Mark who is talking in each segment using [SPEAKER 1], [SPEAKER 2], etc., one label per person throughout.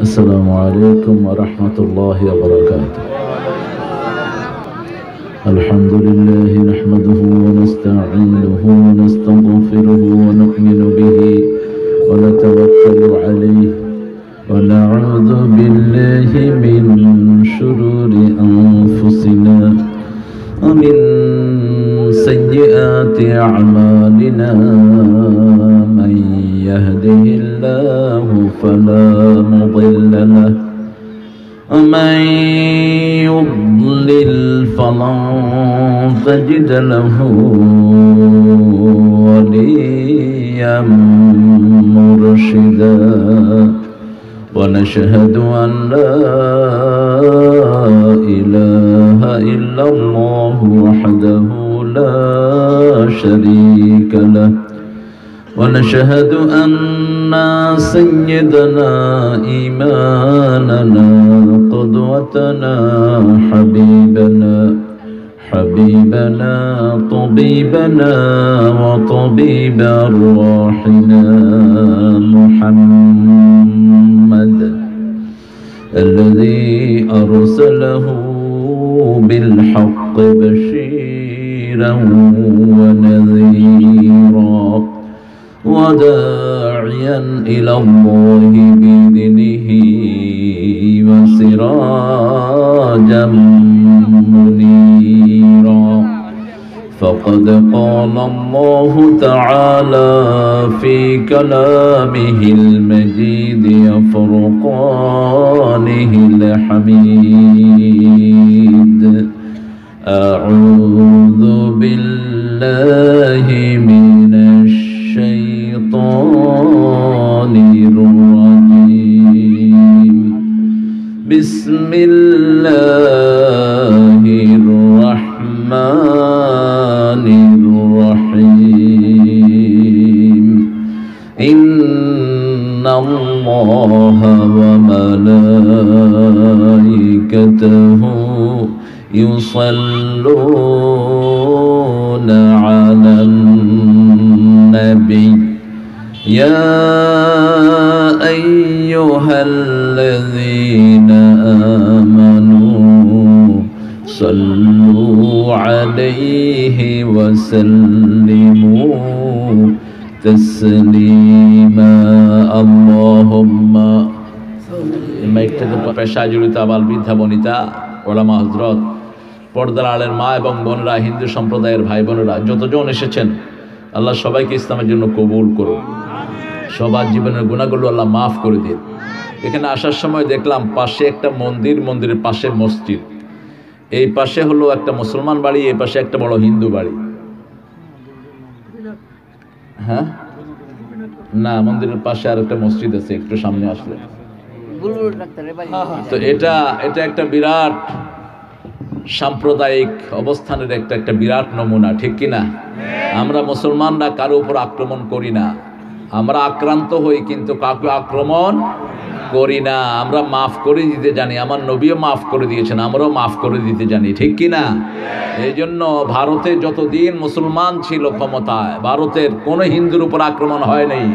[SPEAKER 1] السلام عليكم ورحمة الله وبركاته. الحمد لله نحمده ونستعينه ونستغفره ونؤمن به ونتوكل عليه ونعوذ بالله من شرور أنفسنا ومن سيئات أعمالنا. من يهده الله فلا مضل له ومن يضلل فلن تجد له وليا مرشدا. ونشهد أن لا إله إلا الله وحده لا شريك له. ونشهد أن سيدنا إمامنا قدوتنا حبيبنا طبيبنا وطبيب أرواحنا محمد الذي أرسله بالحق بشيرا ونذيرا وداعيا إلى الله بإذنه وسراجا منيرا. فقد قال الله تعالى في كلامه المجيد وفرقانه الحميد: أعوذ بالله من الشيطان الرجيم. بسم الله الرحمن الرحيم. إن الله وملائكته يصلون على النبي يا أيها الذين آمنوا صلوا عليه وسلموا تسليما. اللهم পেশায় জড়িত আবাল বৃদ্ধা বনিতা ওলামা হযরত পর্দার আড়ালের মা এবং বোনেরা, হিন্দু সম্প্রদায়ের ভাই বোনেরা যতজন এসেছেন, আল্লাহ সবাইকে ইসলামের জন্য কবুল করুন। সবার জীবনের গুনাহগুলো আল্লাহ মাফ করে দিন। এখানে আসার সময় দেখলাম পাশে একটা মন্দির, মন্দিরের পাশে মসজিদ। এই পাশে হলো একটা মুসলমান বাড়ি, এই পাশে একটা বড় হিন্দু বাড়ি। হ্যাঁ না, মন্দিরের পাশে আর একটা মসজিদ আছে একটু সামনে আসলে। তো এটা একটা বিরাট সাম্প্রদায়িক অবস্থানের একটা বিরাট নমুনা, ঠিক কিনা? আমরা মুসলমানরা কারো উপর আক্রমণ করি না, আমরা আক্রান্ত হই কিন্তু কাউকে আক্রমণ করি না। আমরা মাফ করে দিতে জানি, আমার নবীও মাফ করে দিয়েছেন, আমরাও মাফ করে দিতে জানি, ঠিক কিনা? এই জন্য ভারতে যতদিন মুসলমান ছিল ক্ষমতায়, ভারতের কোনো হিন্দুর উপর আক্রমণ হয় নাই।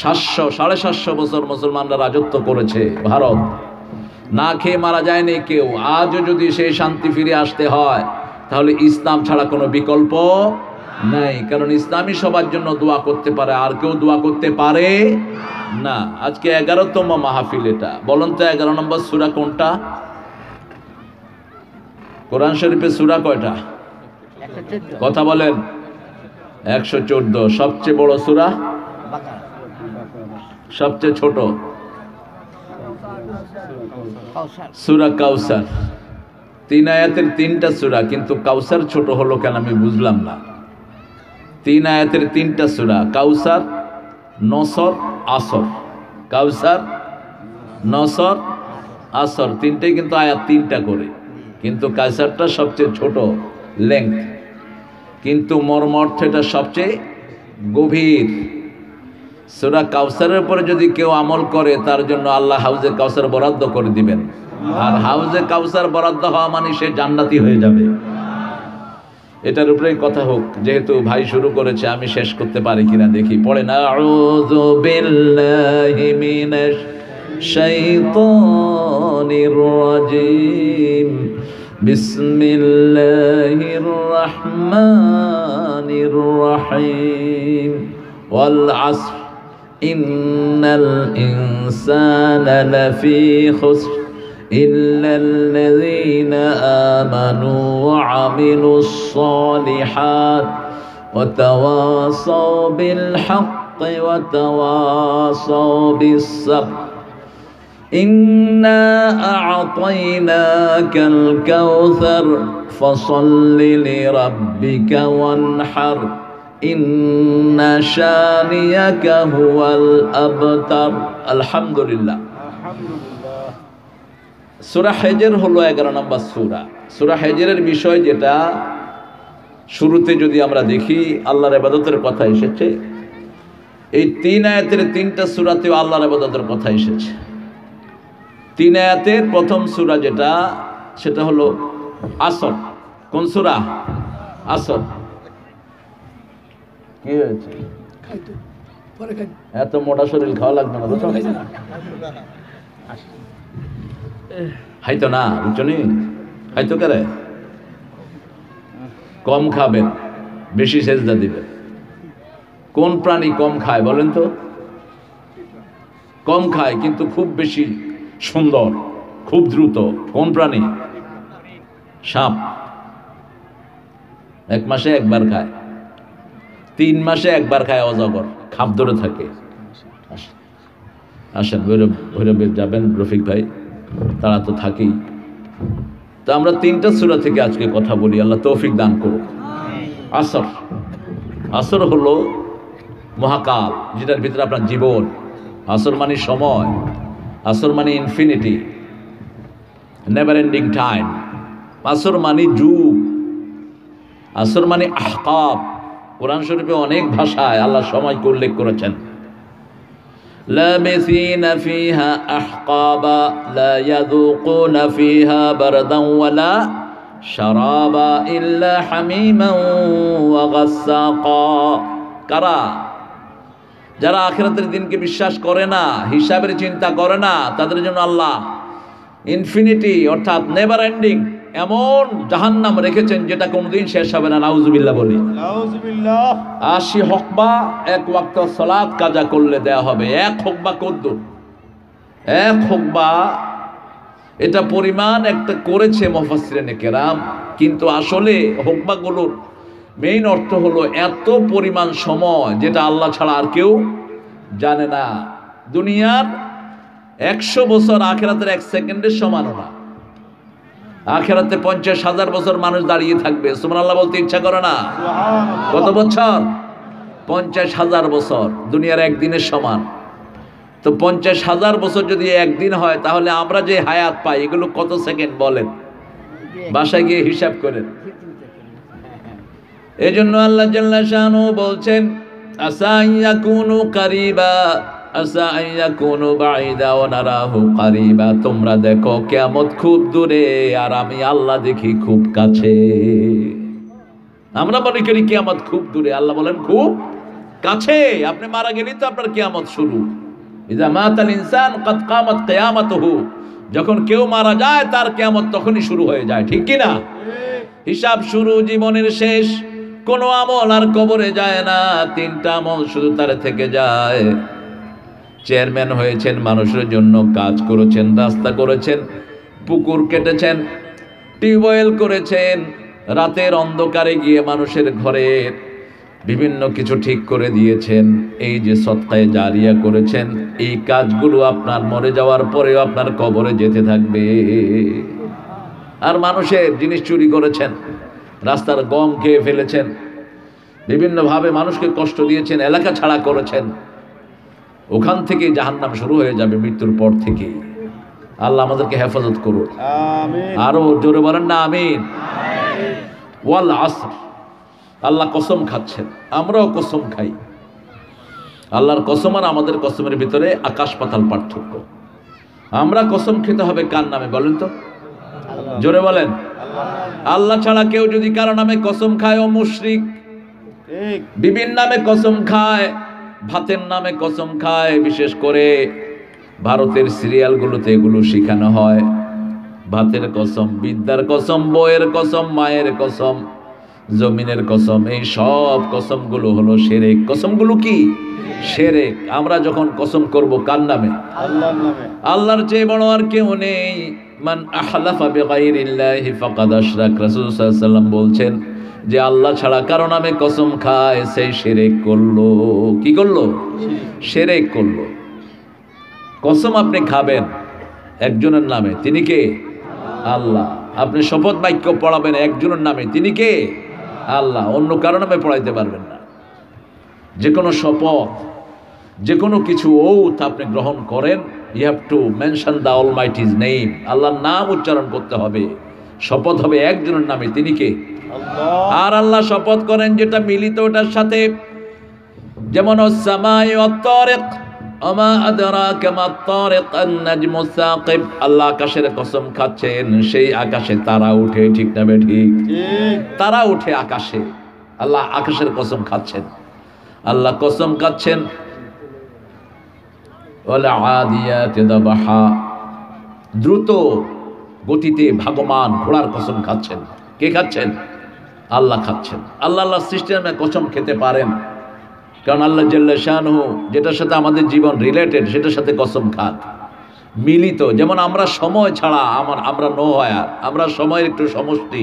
[SPEAKER 1] 700-750 বছর মুসলমানরা রাজত্ব করেছে ভারত, না খেয়ে মারা যায়নি কেউ। আজও যদি সেই শান্তি ফিরে আসতে হয় তাহলে ইসলাম ছাড়া কোনো বিকল্প নাই, কারণ ইসলামই সবার জন্য দোয়া করতে পারে, আর কেউ দোয়া করতে পারে না। আজকে 11তম মাহফিল। এটা বলুন তো 11 নম্বর সূরা কোনটা? কোরআন শরীফের সূরা কয়টা? কথা বলেন। 114। সবচেয়ে বড় সূরা? সবচেয়ে ছোট সূরা কাউসার। 3 আয়াতের 3টা সূরা, কিন্তু কাউসার ছোট হলো কেন আমি বুঝলাম না। 3 আয়াতের 3টা সূরা: কাউসার, নসর, আসর। কাউসার, নসর, আসর, তিনটেই কিন্তু আয়াত 3টা করে, কিন্তু কাউসারটা সবচেয়ে ছোট লেংথ, কিন্তু মর্ম অর্থ এটা সবচেয়ে গভীর। সূরা কাউসারের উপরে যদি কেউ আমল করে তার জন্য আল্লাহ হাউজে কাউসার বরাদ্দ করে দিবেন, আর হাউজে কাউসার বরাদ্দ হওয়া মানে সে জান্নাতি হয়ে যাবে। এটার উপরেই কথা হোক, যেহেতু ভাই শুরু করেছে আমি শেষ করতে পারি কিনা দেখি। পড়ে না, আউযু বিল্লাহি মিনাশ শাইতানির রাজিম বিসমিল্লাহির রহমানির রহিম ওয়াল আসর ইন্নাল ইনসানা লাফি খুসর إلا الذين آمنوا وعملوا الصالحات وتواصوا بالحق وتواصوا بالصبر إنا أعطيناك الكوثر فصل لربك وانحر إن شانئك هو الأبتر الحمد لله সূরা হিজর হলো 11 নম্বর সূরা। সূরা হিজরের বিষয় যেটা শুরুতে যদি আমরা দেখি আল্লাহর ইবাদতের কথা এসেছে। এই 3 আয়াতের 3টা সূরাতেও আল্লাহর ইবাদতের কথা এসেছে। 3 আয়াতের প্রথম সূরা যেটা সেটা হলো আসর। কোন সূরা? আসর। কি হয়েছে? এত মোটা শরীর খাওয়া লাগবে না বুঝছো? খাইতো না বুঝছনি? খাইতো করে কম খাবেন, বেশি সেজদা দিবেন। কোন প্রাণী কম খায় বলেন তো? কম খায় কিন্তু খুব বেশি সুন্দর, খুব দ্রুত। কোন প্রাণী? সাপ। 1 মাসে একবার খায়, 3 মাসে একবার খায় অজগর, খাপ ধরে থাকে। আসেন ভৈরবে যাবেন রফিক ভাই, তারা তো থাকেই। তো আমরা 3টা সূরা থেকে আজকে কথা বলি, আল্লাহ তৌফিক দান করুন। আসর, আসর হলো মহাকাল, যেটার ভিতরে আপনার জীবন। আসর মানে সময়, আসর মানে ইনফিনিটি, নেভার এন্ডিং টাইম। আসর মানে যুগ, আসর মানে আহকাব। কোরআন শরীফে অনেক ভাষায় আল্লাহ সময়কে উল্লেখ করেছেন। لابثين فيها أحقابا لا يذوقون فيها بردا ولا شرابا إلا حميما وغساقا কারা? যারা আখিরাতের দিনকে বিশ্বাস করে না, হিসাবের চিন্তা করে না, তাদের জন্য আল্লাহ ইনফিনিটি অর্থাৎ নেভার এন্ডিং এমন জাহান্নাম রেখেছেন যেটা কোনোদিন শেষ হবে না। নাউজুবিল্লাহ বলি। নাউজুবিল্লাহ। 80 হুকবা 1 ওয়াক্ত সালাত কাজা করলে দেয়া হবে। 1 হুকবা কদ্দুর? 1 হুকবা এটা পরিমাণ একটা করেছে মুফাসসিরিনে কেরাম, কিন্তু আসলে হুকবাগুলোর মেইন অর্থ হলো এত পরিমাণ সময় যেটা আল্লাহ ছাড়া আর কেউ জানে না। দুনিয়ার 100 বছর আখিরাতের 1 সেকেন্ডের সমানও না। আখিরাতে 50,000 বছর মানুষ দাঁড়িয়ে থাকবে, সুবহানাল্লাহ বলতে ইচ্ছা করে না? কত বছর? 50,000 বছর দুনিয়ার একদিনের সমান। তো 50,000 বছর যদি একদিন হয়, তাহলে আমরা যে হায়াত পাই এগুলো কত সেকেন্ড বলেন? বাসায় গিয়ে হিসাব করেন। এজন্য আল্লাহ জাল্লা শানু বলছেন আসা ইয়াকুনু কারিবা আসা ইয়াকুনু বাঈদা ওয়া নারাহু কারিবা। তোমরা দেখো কিয়ামত খুব দূরে আর আমি আল্লাহ দেখি খুব কাছে। আমরা মনে করি কিয়ামত খুব দূরে, আল্লাহ বলেন খুব কাছে। আপনি মারা গেলেই তো আপনার কিয়ামত শুরু। ইযা মাতাল ইনসান কাদ কামাত কিয়ামাতুহু। যখন কেউ মারা যায় তার কিয়ামত তখনই শুরু হয়ে যায়, ঠিক কি না? হিসাব শুরু, জীবনের শেষ। কোনো আমল আর কবরে যায় না, 3টা আমল শুধু তার থেকে যায়। চেয়ারম্যান হয়েছেন, মানুষের জন্য কাজ করেছেন, রাস্তা করেছেন, পুকুর কেটেছেন, টিউবওয়েল করেছেন, রাতের অন্ধকারে গিয়ে মানুষের ঘরের বিভিন্ন কিছু ঠিক করে দিয়েছেন। এই যে সদকায়ে জারিয়া করেছেন, এই কাজগুলো আপনার মরে যাওয়ার পরেও আপনার কবরে যেতে থাকবে। আর মানুষের জিনিস চুরি করেছেন, রাস্তার গম খেয়ে ফেলেছেন, বিভিন্নভাবে মানুষকে কষ্ট দিয়েছেন, এলাকা ছাড়া করেছেন, ওখান থেকে জাহান্নাম শুরু হয়ে যাবে মৃত্যুর পর থেকে। আল্লাহ আমাদেরকে হেফাজত করুন, আমিন। আরো জোরে বলেন না আমিন। ওয়াল আসর, আল্লাহ কসম খাচ্ছেন, আমরাও কসম খাই। আল্লাহর কসম আর আমাদের কসমের ভিতরে আকাশ পাতাল পার্থক্য। আমরা কসম খেতে হবে কার নামে বলেন তো? জোরে বলেন। আল্লাহ ছাড়া কেউ যদি কারো নামে কসম খায় ও মুশরিক। বিবির নামে কসম খায়, ভাতের নামে কসম খায়, বিশেষ করে ভারতের সিরিয়ালগুলোতে এগুলো শেখানো হয়। ভাতের কসম, বিদ্যার কসম, বইয়ের কসম, মায়ের কসম, জমিনের কসম, এই সব কসমগুলো হলো শিরক। কসমগুলো কি? শিরক। আমরা যখন কসম করব কার নামে? আল্লাহর নামে। আল্লাহর চেয়ে বড় আর কেউ নেই। মান আহলাফা বিগাইরিল্লাহি ফাকাদ আশরাক। রাসূল সাল্লাল্লাহু আলাইহি ওয়াসাল্লাম বলছেন যে আল্লাহ ছাড়া কারো নামে কসম খায় সে শিরক করলো। কি করলো? শিরক করলো। কসম আপনি খাবেন একজনের নামে, তিনি কে? আল্লাহ। আপনি শপথ বাক্য পড়াবেন একজনের নামে, তিনি কে? আল্লাহ। অন্য কারো নামে পড়াইতে পারবেন না। যে কোনো শপথ, যে কোনো কিছু ওথ আপনি গ্রহণ করেন, you have to mention the almighty's name. আল্লাহর নাম উচ্চারণ করতে হবে। শপথ হবে একজনের নামে, তিনি কে? আল্লাহ। আর আল্লাহ শপথ করেন যেটা মিলিত ওটার সাথে, যেমন আস-সামাই ওয়াত-তারিক ওমা আদরাকা মাত-তারিক আন-নাজমুস সাকিব। আল্লাহ আকাশের কসম খাচ্ছেন, সেই আকাশে তারা উঠে, ঠিক না বে ঠিক? তারা উঠে আকাশে। আল্লাহ আকাশের কসম খাচ্ছেন। আল্লাহ কসম খাচ্ছেন ওয়াল আদিয়াতি দাবহা, দ্রুত গতিতে ভাগমান ঘোড়ার কসম খাচ্ছেন। কে খাচ্ছেন? আল্লাহ খাচ্ছেন। আল্লাহ সৃষ্টির কসম খেতে পারেন, কারণ আল্লাহ জাল্লা শানুহু যেটার সাথে আমাদের জীবন রিলেটেড সেটার সাথে কসম খান, মিলিত। যেমন আমরা সময় ছাড়া আমরা নো হয়, আমরা সময়ের একটু সমষ্টি।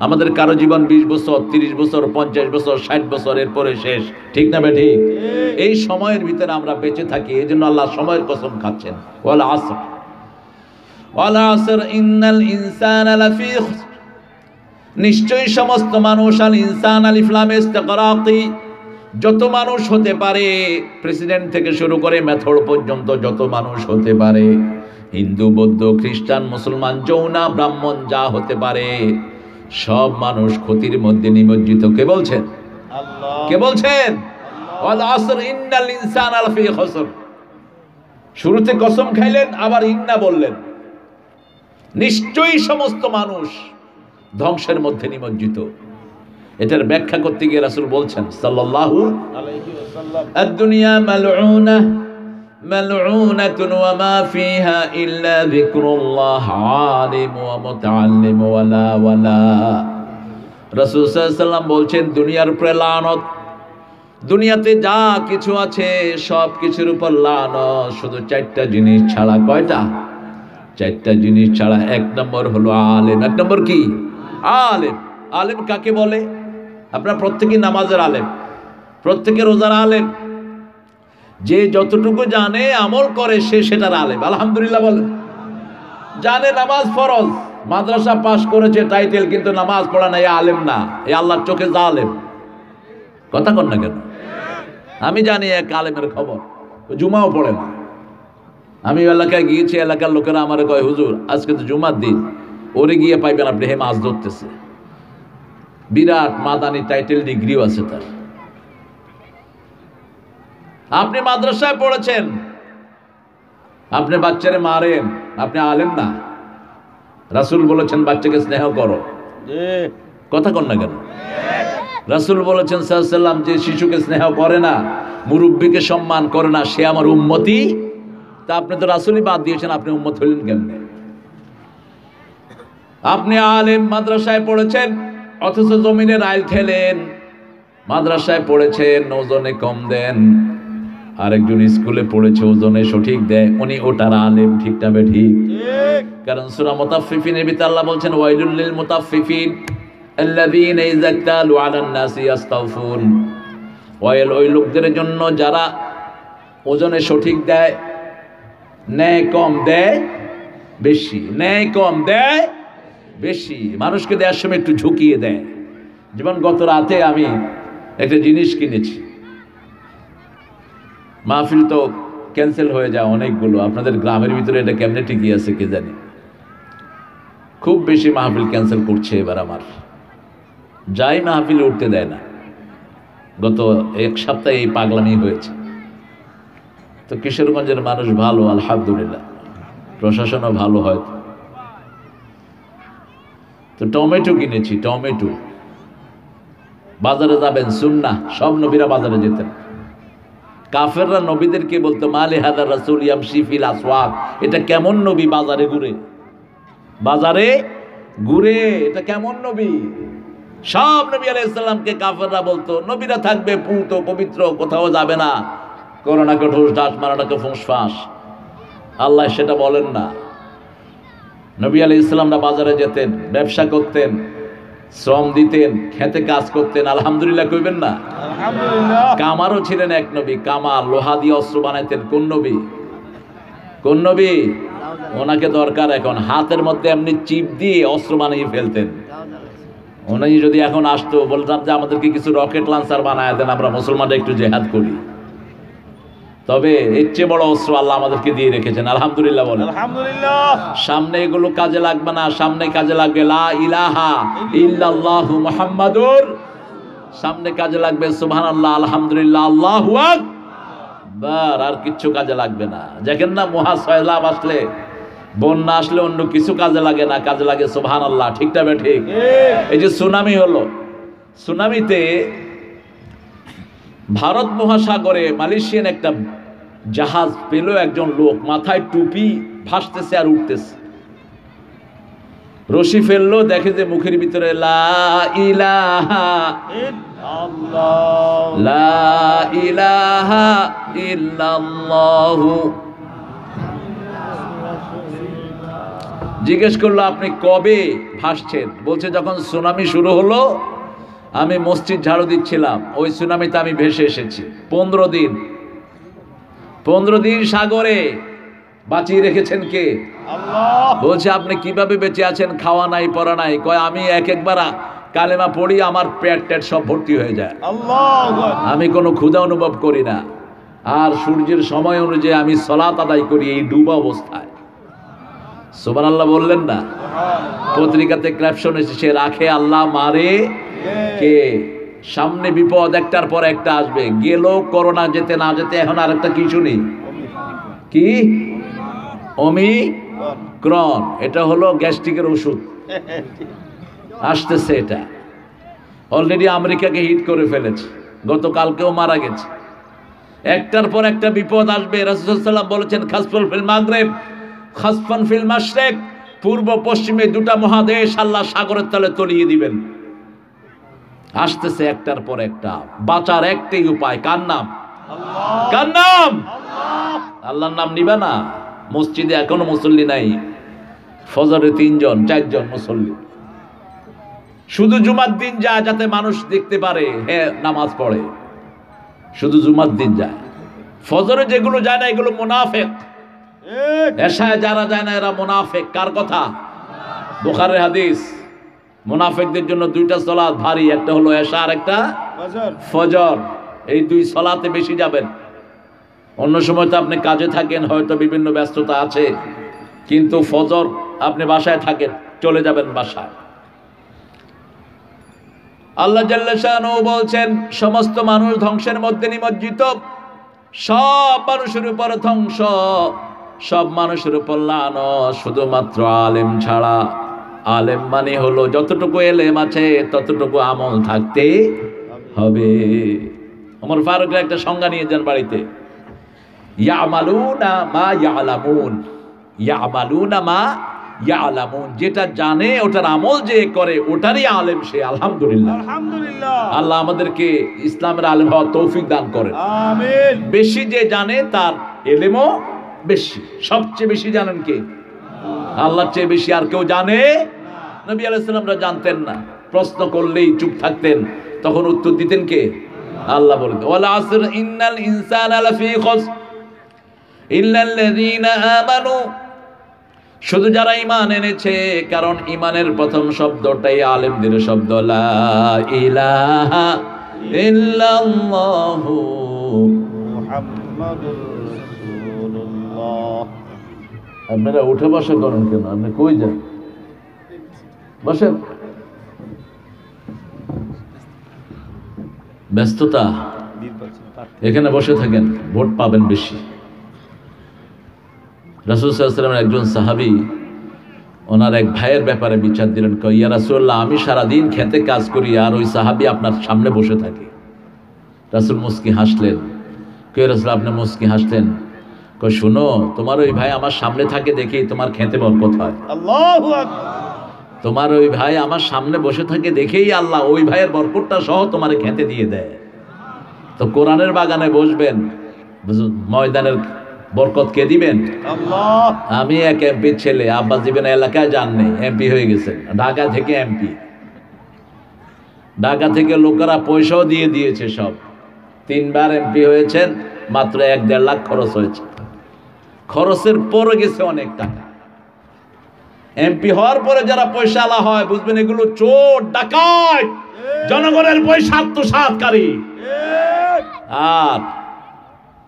[SPEAKER 1] আমাদের কারো জীবন 20 বছর, 30 বছর, 50 বছর, 60 বছর, এরপরে শেষ, ঠিক না বে ঠিক? এই সময়ের ভিতরে আমরা বেঁচে থাকি, এই জন্য আল্লাহ সময়ের কসম খাচ্ছেন। ওয়াল আসর, ওয়াল আসর ইন্নাল ইনসানা লাফি খুসর। নিশ্চয়ই সমস্ত মানুষ, আল ইনসান আলিফ লাম ইস্তিগরাকি, যত মানুষ হতে পারে, প্রেসিডেন্ট থেকে শুরু করে মেথড পর্যন্ত যত মানুষ হতে পারে, হিন্দু, বৌদ্ধ, খ্রিস্টান, মুসলমান, যৌনা, ব্রাহ্মণ, যা হতে পারে, সব মানুষ ক্ষতির মধ্যে নিমজ্জিত। কে বলছেন? আল্লাহ। কে বলছেন? ওয়াল আসর ইন্নাল ইনসানা লাফি খুসর। শুরুতে কসম খাইলেন, আবার ইন্না বললেন। নিশ্চয়ই সমস্ত মানুষ ধ্বংসের মধ্যে নিমজ্জিত। এটার ব্যাখ্যা করতে গিয়ে রাসূল বলছেন সাল্লাল্লাহু আলাইহি ওয়াসাল্লাম, আদ-দুনিয়া মালউনা মালউনাতুন ওয়া মা ফিহা ইল্লা যিকরুল্লাহ আলিম ওয়া মুতাআল্লিম ওয়ালা ওয়ালা। রাসূল সাল্লাল্লাহু আলাইহি ওয়াসাল্লাম বলছেন দুনিয়ার উপরে লানত। দুনিয়াতে যা কিছু আছে সব কিছুর উপর লানত, শুধু 4টা জিনিস ছাড়া। কয়টা? 4টা জিনিস ছাড়া। এক নম্বর হলো আলেম। এক নম্বর কি? আলেম। আলেম কাকে বলে? আপনারা প্রত্যেকেই নামাজের আলেম, প্রত্যেকে রোজার আলেম। যে যতটুকু জানে আমল করে সে সেটার আলেম। আলহামদুলিল্লাহ বলে। জানে নামাজ ফরজ, মাদ্রাসা পাশ করেছে টাইটেল, কিন্তু নামাজ পড়া না, এ আলেম না, এ আল্লাহর চোখে জালেম। কথা কন না কেন? আমি জানি এক আলেমের খবর, জুমাও পড়ে না। আমি এলাকায় গিয়েছি, এলাকার লোকেরা আমারে কয়, হুজুর আজকে তো জুমার দিন, ওরে গিয়ে পাইবেন আপনি হে মাছ ধরতেছে। বিরাট মাদানি টাইটেল, ডিগ্রিও আছে তার। আপনি মাদ্রাসায় পড়েছেন, আপনি বাচ্চারে মারেন, আপনি আলেম না। রাসূল বলেছেন বাচ্চাকে স্নেহ করো। কথা কন না কেন? রাসূল বলেছেন সাল্লাল্লাহু আলাইহি ওয়াসাল্লাম, যে শিশুকে স্নেহ করে না, মুরব্বীকে সম্মান করে না, সে আমার উম্মতি। তা আপনি তো রাসূলই বাদ দিয়েছেন, আপনি উম্মত হলেন কেমনে? আপনি আলেম, মাদ্রাসায় পড়েছেন, অথচ জমিনে রাইল ঠেলেন। মাদ্রাসায় পড়েছেন, ওজনে কম দেন। আরেকজন স্কুলে পড়েছে, ওজনে সঠিক দেয়, উনি ওটার আলেম। ঠিক না বে ঠিক? কারণ সূরা মুতাফফিফিনের ভিতরে আল্লাহ বলছেন ওয়াইলুল লিল মুতাফফিফিন আল্লাযীনা ইযা ইক্তালু আলান নাসি ইস্তাওফুন। ওয়াইল ওই লোকদের জন্য যারা ওজনে সঠিক দেয়, ন্যায় কম দেয় বেশি, ন্যায় কম দেয় বেশি। মানুষকে দেওয়ার সময় একটু ঝুঁকিয়ে দেয়। যেমন গত রাতে আমি একটা জিনিস কিনেছি, মাহফিল তো ক্যান্সেল হয়ে যায় অনেকগুলো। আপনাদের গ্রামের ভিতরে এটা কেমনে টিকিয়ে আছে কে জানি। খুব বেশি মাহফিল ক্যান্সেল করছে এবার আমার, যাই মাহফিলে উঠতে দেয় না। গত এক সপ্তাহে এই পাগলামি হয়েছে। তো কিশোরগঞ্জের মানুষ ভালো, আলহামদুলিল্লাহ, প্রশাসনও ভালো। হয়তো তো টমেটো কিনেছি, টমেটো। বাজারে যাবেন সুন্নাহ, সব নবীরা বাজারে যেতেন। কাফেররা নবীদেরকে বলতো মালি হাদা রাসূল ইয়ামশি ফিল আসওয়াক, এটা কেমন নবী বাজারে ঘুরে, বাজারে ঘুরে, এটা কেমন নবী? সব নবী আলাইহিস সালামকে কাফেররা বলতো নবীরা থাকবে পুত পবিত্র, কোথাও যাবে না, করোনাকে ঠোস ঢাস মারাটাকে ফুঁসফাঁস। আল্লাহ সেটা বলেন না। নবী আলাইহিস সালামরা বাজারে যেতেন, ব্যবসা করতেন, শ্রম দিতেন, খেতে কাজ করতেন। আলহামদুলিল্লাহ কইবেন না? আলহামদুলিল্লাহ। কামারও ছিলেন এক নবী, কামার লোহা দিয়ে অস্ত্র বানাইতেন। কোন নবী? কোন নবী? ওনাকে দরকার এখন, হাতের মধ্যে এমনি চিপ দিয়ে অস্ত্র বানিয়ে ফেলতেন। উনি যদি এখন আসতো, বলতাম যে আমাদেরকে কিছু রকেট লঞ্চার বানায় দেন, আমরা মুসলমানরা একটু জেহাদ করি। তবে এর চেয়ে বড় অস্ত্র আল্লাহ আমাদেরকে দিয়ে রেখেছেন। আলহামদুলিল্লাহ বলেন। আলহামদুলিল্লাহ। সামনে এগুলো কাজে লাগবে না, সামনে কাজে লাগবে লা ইলাহা ইল্লাল্লাহু মুহাম্মাদুর, সামনে কাজে লাগবে সুবহানাল্লাহ, আলহামদুলিল্লাহ, আল্লাহু আকবার। আর কিচ্ছু কাজে লাগবে না। দেখেন না মহাসয়লাভ আসলে, বন্যা আসলে অন্য কিছু কাজে লাগে না, কাজে লাগে সুবহানাল্লাহ। ঠিকটা বে ঠিক? এই যে সুনামি হলো, সুনামিতে ভারত মহাসাগরে মালয়েশিয়ান একটা জাহাজ পেল একজন লোক, মাথায় টুপি, ভাসতেছে আর উঠতেছে। রশি ফেললো, দেখে যে মুখের ভিতরে লা ইলাহা ইল্লাল্লাহ, লা ইলাহা ইল্লাল্লাহু। জিজ্ঞেস করলো আপনি কবে ভাসছেন? বলছে যখন সুনামি শুরু হলো আমি মসজিদ ঝাড়ু দিচ্ছিলাম, ওই সুনামিতে আমি ভেসে এসেছি। 15 দিন, 15 দিন সাগরে বাঁচিয়ে রেখেছেন কে? আল্লাহ। বলছে আপনি কিভাবে বেঁচে আছেন? খাওয়া নাই, পড়া নাই। কয় আমি একবার কালেমা পড়ি, আমার পেট টেট সব ভর্তি হয়ে যায়, আমি কোনো ক্ষুধা অনুভব করি না, আর সূর্যের সময় অনুযায়ী আমি সালাত আদায় করি এই ডুবা অবস্থায়। সুবহানাল্লাহ বললেন না? পত্রিকাতে ক্যাপশন এসেছে, রাখে আল্লাহ মারে কে। সামনে বিপদ একটার পর একটা আসবে। গেল করোনা, যেতে না যেতে এখন আরেকটা কি শুনি, কি ওমিক্রন। এটা হলো গ্যাস্ট্রিকের ওষুধ, আসতেছে। এটা অলরেডি আমেরিকাকে হিট করে ফেলেছে, গতকালকেও মারা গেছে। একটার পর একটা বিপদ আসবে। রাসূল সাল্লাল্লাহু আলাইহি ওয়াসাল্লাম বলেছেন খাসফুল ফিল মাগরিব খাসফান ফিল মাশরিক, পূর্ব পশ্চিমে দুটা মহাদেশ আল্লাহ সাগরের তলে তলিয়ে দিবেন। আসতেছে একটার পর একটা। বাঁচার একটাই উপায়, কার নাম? আল্লাহ। কার নাম? আল্লাহ। আল্লাহর নাম নিবা না? মসজিদে এখনো মুসল্লি নাই, ফজরে 3 জন 4 জন মুসল্লি। শুধু জুমার দিন যায় যাতে মানুষ দেখতে পারে হ্যাঁ নামাজ পড়ে, শুধু জুমার দিন যায়। ফজরে যেগুলো যায় না এগুলো মুনাফিক। এশায় যারা যায় না এরা মুনাফিক। কার কথা? বুখারীর হাদিস। মুনাফিকদের জন্য 2টা সালাত ভারী, একটা হলো এশা আর একটা ফজর। এই 2 সালাতে বেশি যাবেন। অন্য সময় তো আপনি কাজে থাকেন, হয়তো বিভিন্ন ব্যস্ততা আছে, কিন্তু ফজর আপনি বাসায় থাকেন, চলে যাবেন বাসায়। আল্লাহ জাল্লা শানহু বলছেন সমস্ত মানুষ ধ্বংসের মধ্যে নিমজ্জিত, সব মানুষের উপর ধ্বংস, সব মানুষের উপর লানত, শুধুমাত্র আলেম ছাড়া। আলেম মানে হলো যতটুকু এলেম আছে ততটুকু আমল থাকতে হবে। ওমর ফারুকের একটা সংজ্ঞা নিয়ে যান বাড়িতে, ইয়ামালুনা মা ইয়ালামুন, ইয়ামালুনা মা ইয়ালামুন, যেটা জানে ওটার আমল যে করে ওটারই আলেম সে। আলহামদুলিল্লাহ, আলহামদুলিল্লাহ। আল্লাহ আমাদেরকে ইসলামের আলেম হওয়ার তৌফিক দান করেন, আমিন। বেশি যে জানে তার এলেমও বেশি। সবচেয়ে বেশি জানেন কে? আল্লাহর চেয়ে বেশি আর কেউ জানে? নবী আলাইহিস সালামরা জানতেন না, প্রশ্ন করলেই চুপ থাকতেন, তখন উত্তর দিতেন কে? আল্লাহ বলতেন ওয়াল আসর ইন্নাল ইনসানা লাফি খুসর ইল্লাল্লাযীনা আমানু, শুধু যারা ঈমান এনেছে, কারণ ঈমানের প্রথম শব্দটাই আলেমদের শব্দ, লা ইলাহা ইল্লাল্লাহু মুহাম্মাদুর রাসূলুল্লাহ। আপনারা উঠে বসে করেন কেন? আপনি কই যান? বসেন। ব্যস্ততা, এখানে বসে থাকেন, ভোট পাবেন বেশি। রাসূল সাল্লাল্লাহু আলাইহি ওয়াসাল্লামের একজন সাহাবী ওনার এক ভাইয়ের ব্যাপারে বিচার দিলেন, কয় ইয়া রাসূলুল্লাহ, আমি সারাদিন খেতে কাজ করি আর ওই সাহাবী আপনার সামনে বসে থাকে। রাসূল মুস্কি হাসলেন, কে রাসূল আপনি মুস্কি হাসলেন? কই শুনো, তোমার ওই ভাই আমার সামনে থাকে দেখি তোমার খেতে বরকত হয়।
[SPEAKER 2] আল্লাহু আকবার।
[SPEAKER 1] তোমার ওই ভাই আমার সামনে বসে থাকে দেখেই আল্লাহ ওই ভাইয়ের বরকতটা সহ তোমার খেতে দিয়ে দেয়। তো কোরআনের বাগানে বসবেন, ময়দানের বরকত কে দিবেন?
[SPEAKER 2] আল্লাহ।
[SPEAKER 1] আমি এক এমপির ছেলে, আব্বাস জীবন এলাকায় যাননি, এমপি হয়ে গেছে ঢাকা থেকে। এমপি ঢাকা থেকে লোকেরা পয়সাও দিয়ে দিয়েছে সব। 3 বার এমপি হয়েছেন, মাত্র 1-1.5 লাখ খরচ হয়েছে। খরচের পরে গেছে অনেক টাকা। এমপি হওয়ার পরে যারা পয়সা আলা হয় বুঝবেন এগুলো চোর ডাকাত, জনগণের পয়সা আত্মসাৎকারী। আর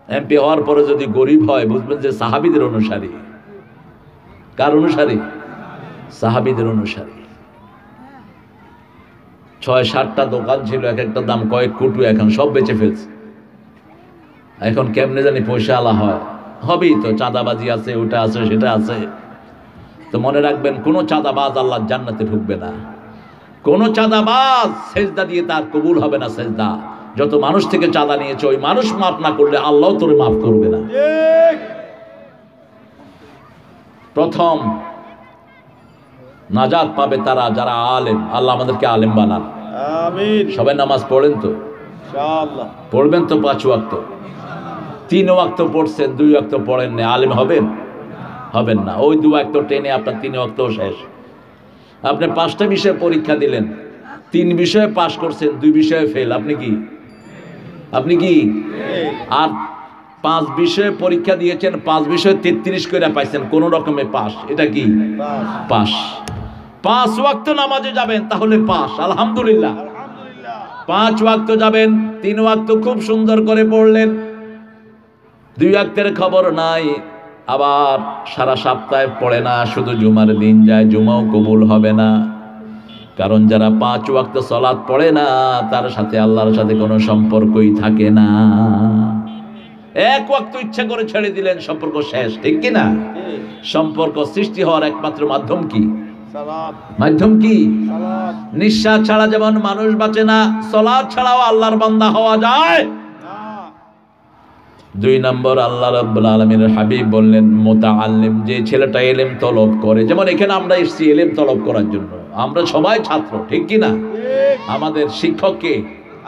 [SPEAKER 1] এমপি হওয়ার পরে যদি গরিব হয় বুঝবেন যে সাহাবীদের অনুসারী। কার অনুসারী? সাহাবীদের অনুসারী। 6-7টা দোকান ছিল, এক একটা দাম কয়েক কোটি, এখন সব বেচে ফেলছে। এখন কেমনে জানি পয়সা আলা হয়? হবেই তো, চাঁদাবাজি আছে, ওটা আছে, সেটা আছে। তো মনে রাখবেন, কোনো চাঁদাবাজ আল্লাহর জান্নাতে ঢুকবে না। কোনো চাঁদাবাজ সেজদা দিয়ে তার কবুল হবে না সেজদা। যত মানুষ থেকে চাঁদা নিয়েছে ওই মানুষ মাফ না করলে আল্লাহ তোরে মাফ করবে না। প্রথম নাজাত পাবে তারা যারা আলেম। আল্লাহ আমাদেরকে আলেম বানান,
[SPEAKER 2] আমিন।
[SPEAKER 1] সবাই নামাজ পড়েন তো?
[SPEAKER 2] ইনশাআল্লাহ
[SPEAKER 1] পড়বেন তো? 5 ওয়াক্ত। 3 ওয়াক্ত পড়ছেন, 2 ওয়াক্ত পড়েন না, আলেম হবেন? হবেন না। ওই 2 ওয়াক্ত টেনে আপনার 3 ওয়াক্ত শেষ। আপনি 5টা বিষয়ে পরীক্ষা দিলেন, 3 বিষয়ে পাশ করছেন, 2 বিষয়ে ফেল। আপনি কি? আর 5 বিষয়ে পরীক্ষা দিয়েছেন, 5 বিষয়ে 33 করে পাইছেন, কোন রকমে পাস। এটা কি? পাস। 5 ওয়াক্ত নামাজে যাবেন তাহলে পাস, আলহামদুলিল্লাহ। 5 ওয়াক্ত যাবেন, 3 ওয়াক্ত খুব সুন্দর করে পড়লেন, 2 ওয়াক্তের খবর নাই, আবার সারা সপ্তাহে পড়ে না, শুধু জুমার দিন যায়, জুমাও কবুল হবে না। কারণ যারা 5 ওয়াক্ত সালাত পড়ে না তার সাথে আল্লাহর সাথে কোনো সম্পর্কই থাকে না। 1 ওয়াক্ত ইচ্ছা করে ছেড়ে দিলেন, সম্পর্ক শেষ, ঠিক কি না? সম্পর্ক সৃষ্টি হওয়ার একমাত্র মাধ্যম কি?
[SPEAKER 2] সালাত।
[SPEAKER 1] মাধ্যম কি?
[SPEAKER 2] সালাত।
[SPEAKER 1] নিঃশ্বাস ছাড়া যেমন মানুষ বাঁচে না, সালাত ছাড়াও আল্লাহর বান্দা হওয়া যায় না। 2 নম্বর, আল্লাহ রাব্বুল আলামিনের হাবিব বললেন মুতাআল্লিম, যে ছেলেটা ইলম তলব করে। যেমন এখানে আমরা এসেছি ইলম তলব করার জন্য, আমরা সবাই ছাত্র, ঠিক কি না? আমাদের শিক্ষক কে?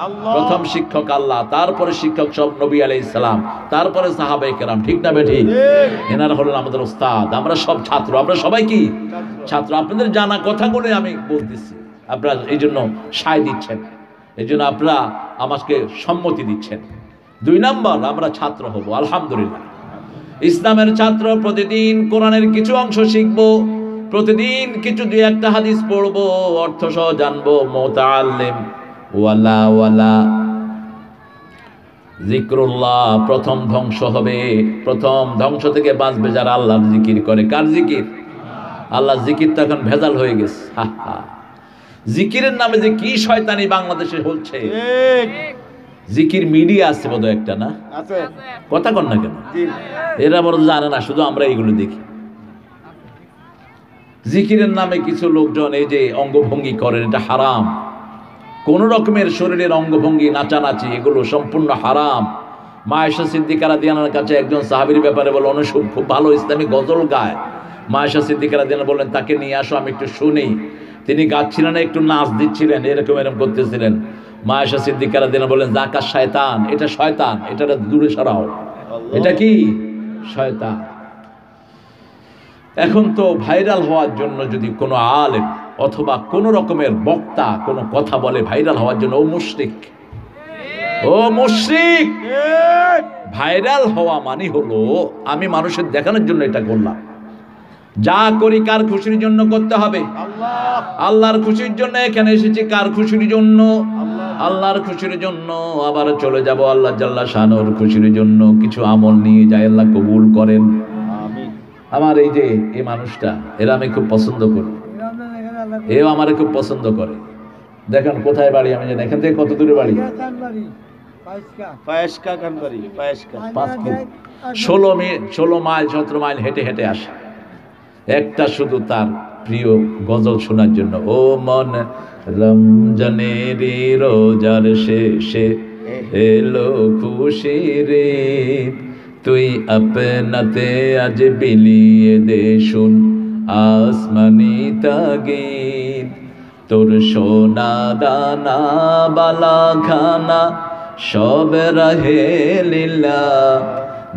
[SPEAKER 2] আল্লাহ।
[SPEAKER 1] প্রথম শিক্ষক আল্লাহ, তারপরে শিক্ষক সব নবী আলাইহিস সালাম, তারপরে সাহাবায়ে কেরাম, ঠিক না বেঠি? এনারা হলেন আমাদের ওস্তাদ। আমরা সব ছাত্র, আমরা সবাই কি? ছাত্র। আপনাদের জানা কথাগুলো আমি বলতেছি, আপনারা এই জন্য সায় দিচ্ছেন, এই জন্য আপনারা আমাকে সম্মতি দিচ্ছেন। 2 নম্বর, আমরা ছাত্র হব, আলহামদুলিল্লাহ। ইসলামের ছাত্র, প্রতিদিন কোরআনের কিছু অংশ শিখব, প্রতিদিন কিছু 2-1টা হাদিস পড়ব, অর্থ সহ জানবো। মুতাআল্লিম ওয়ালা ওয়ালা জিক্রুল্লাহ, প্রথম ধ্বংস হবে, প্রথম ধ্বংস থেকে বাঁচবে যারা আল্লাহর জিকির করে। কার জিকির? আল্লাহর জিকির তো এখন ভেজাল হয়ে গেছে। জিকিরের নামে যে কি শয়তানি বাংলাদেশে হচ্ছে। জিকির মিডিয়া আছে বোধহয় একটা, না?
[SPEAKER 2] আছে।
[SPEAKER 1] কথা কন না কেন? এরা বড় জানে না, শুধু আমরা এইগুলো দেখি। জিকিরের নামে কিছু লোকজন এই যে অঙ্গভঙ্গি করেন, এটা হারাম। কোন রকমের শরীরের অঙ্গভঙ্গি, নাচানাচি, এগুলো সম্পূর্ণ হারাম। মা আয়েশা সিদ্দিকা রাদিয়াল্লাহু আনহার কাছে একজন সাহাবীর ব্যাপারে বলে, খুব ভালো ইসলামী গজল গায়। মা আয়েশা সিদ্দিকা রাদিয়াল্লাহু বললেন, তাকে নিয়ে আসো, আমি একটু শুনি। তিনি গাচ্ছিলেন, একটু নাচ দিচ্ছিলেন, এরকম করতেছিলেন। মা আয়েশা সিদ্দিকা রাদিয়াল্লাহু বললেন, যাকা শয়তান, এটা শয়তান, এটা দূরে সরাও। এটা কি? শয়তান। এখন তো ভাইরাল হওয়ার জন্য যদি কোনো আলেম অথবা কোনো রকমের বক্তা কোনো কথা বলে ভাইরাল হওয়ার জন্য, ও মুশরিক, ও মুশরিক। ভাইরাল হওয়া মানে হলো আমি মানুষের দেখানোর জন্য এটা করলাম। যা করি কার খুশির জন্য করতে হবে? আল্লাহর খুশির জন্য এখানে এসেছি। কার খুশির জন্য? আল্লাহর খুশির জন্য। আবার চলে যাব আল্লাহ জাল্লা শানুর খুশির জন্য। কিছু আমল নিয়ে যায়, আল্লাহ কবুল করেন। আমার এই যে এই মানুষটা, এরা আমি খুব পছন্দ করি, এও আমারে খুব পছন্দ করে। দেখেন কোথায় বাড়ি আমি জানি, এখান থেকে কত দূরে বাড়ি? 16 মাইল 17 মাইল হেঁটে হেঁটে আসে একটা শুধু তার প্রিয় গজল শোনার জন্য। ও মন রমজানের রোজার শেষে এলো খুশির ঈদ তুই আপনাতে আজ বিলিয়ে দে শুন আসমানি তাগীদ তোর সোনা দানা বালা খানা সব রাহে লীলা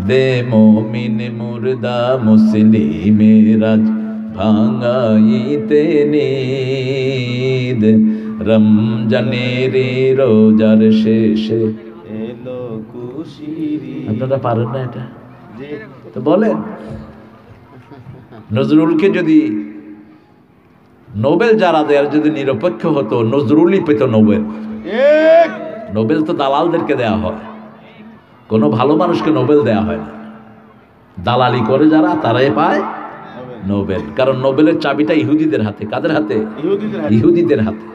[SPEAKER 1] দে মুমিন মুর্দা মুসলিমের আজ ভাঙাইতে নিদ রমজানের রোজার শেষে
[SPEAKER 2] এলো খুশির ঈদ।
[SPEAKER 1] আপনারা পারেন না এটা
[SPEAKER 2] জি।
[SPEAKER 1] তো বলেন নজরুলকে যদি নোবেল যারা দেয় যদি নিরপেক্ষ হতো নজরুলই পেত নোবেল।
[SPEAKER 2] ঠিক।
[SPEAKER 1] নোবেল তো দালালদেরকে দেয়া হয়, কোনো ভালো মানুষকে নোবেল দেয়া হয় না। দালালি করে যারা তারাই পায় নোবেল, কারণ নোবেলের চাবিটা ইহুদিদের হাতে। কাদের হাতে?
[SPEAKER 2] ইহুদিদের হাতে।
[SPEAKER 1] ইহুদিদের হাতে।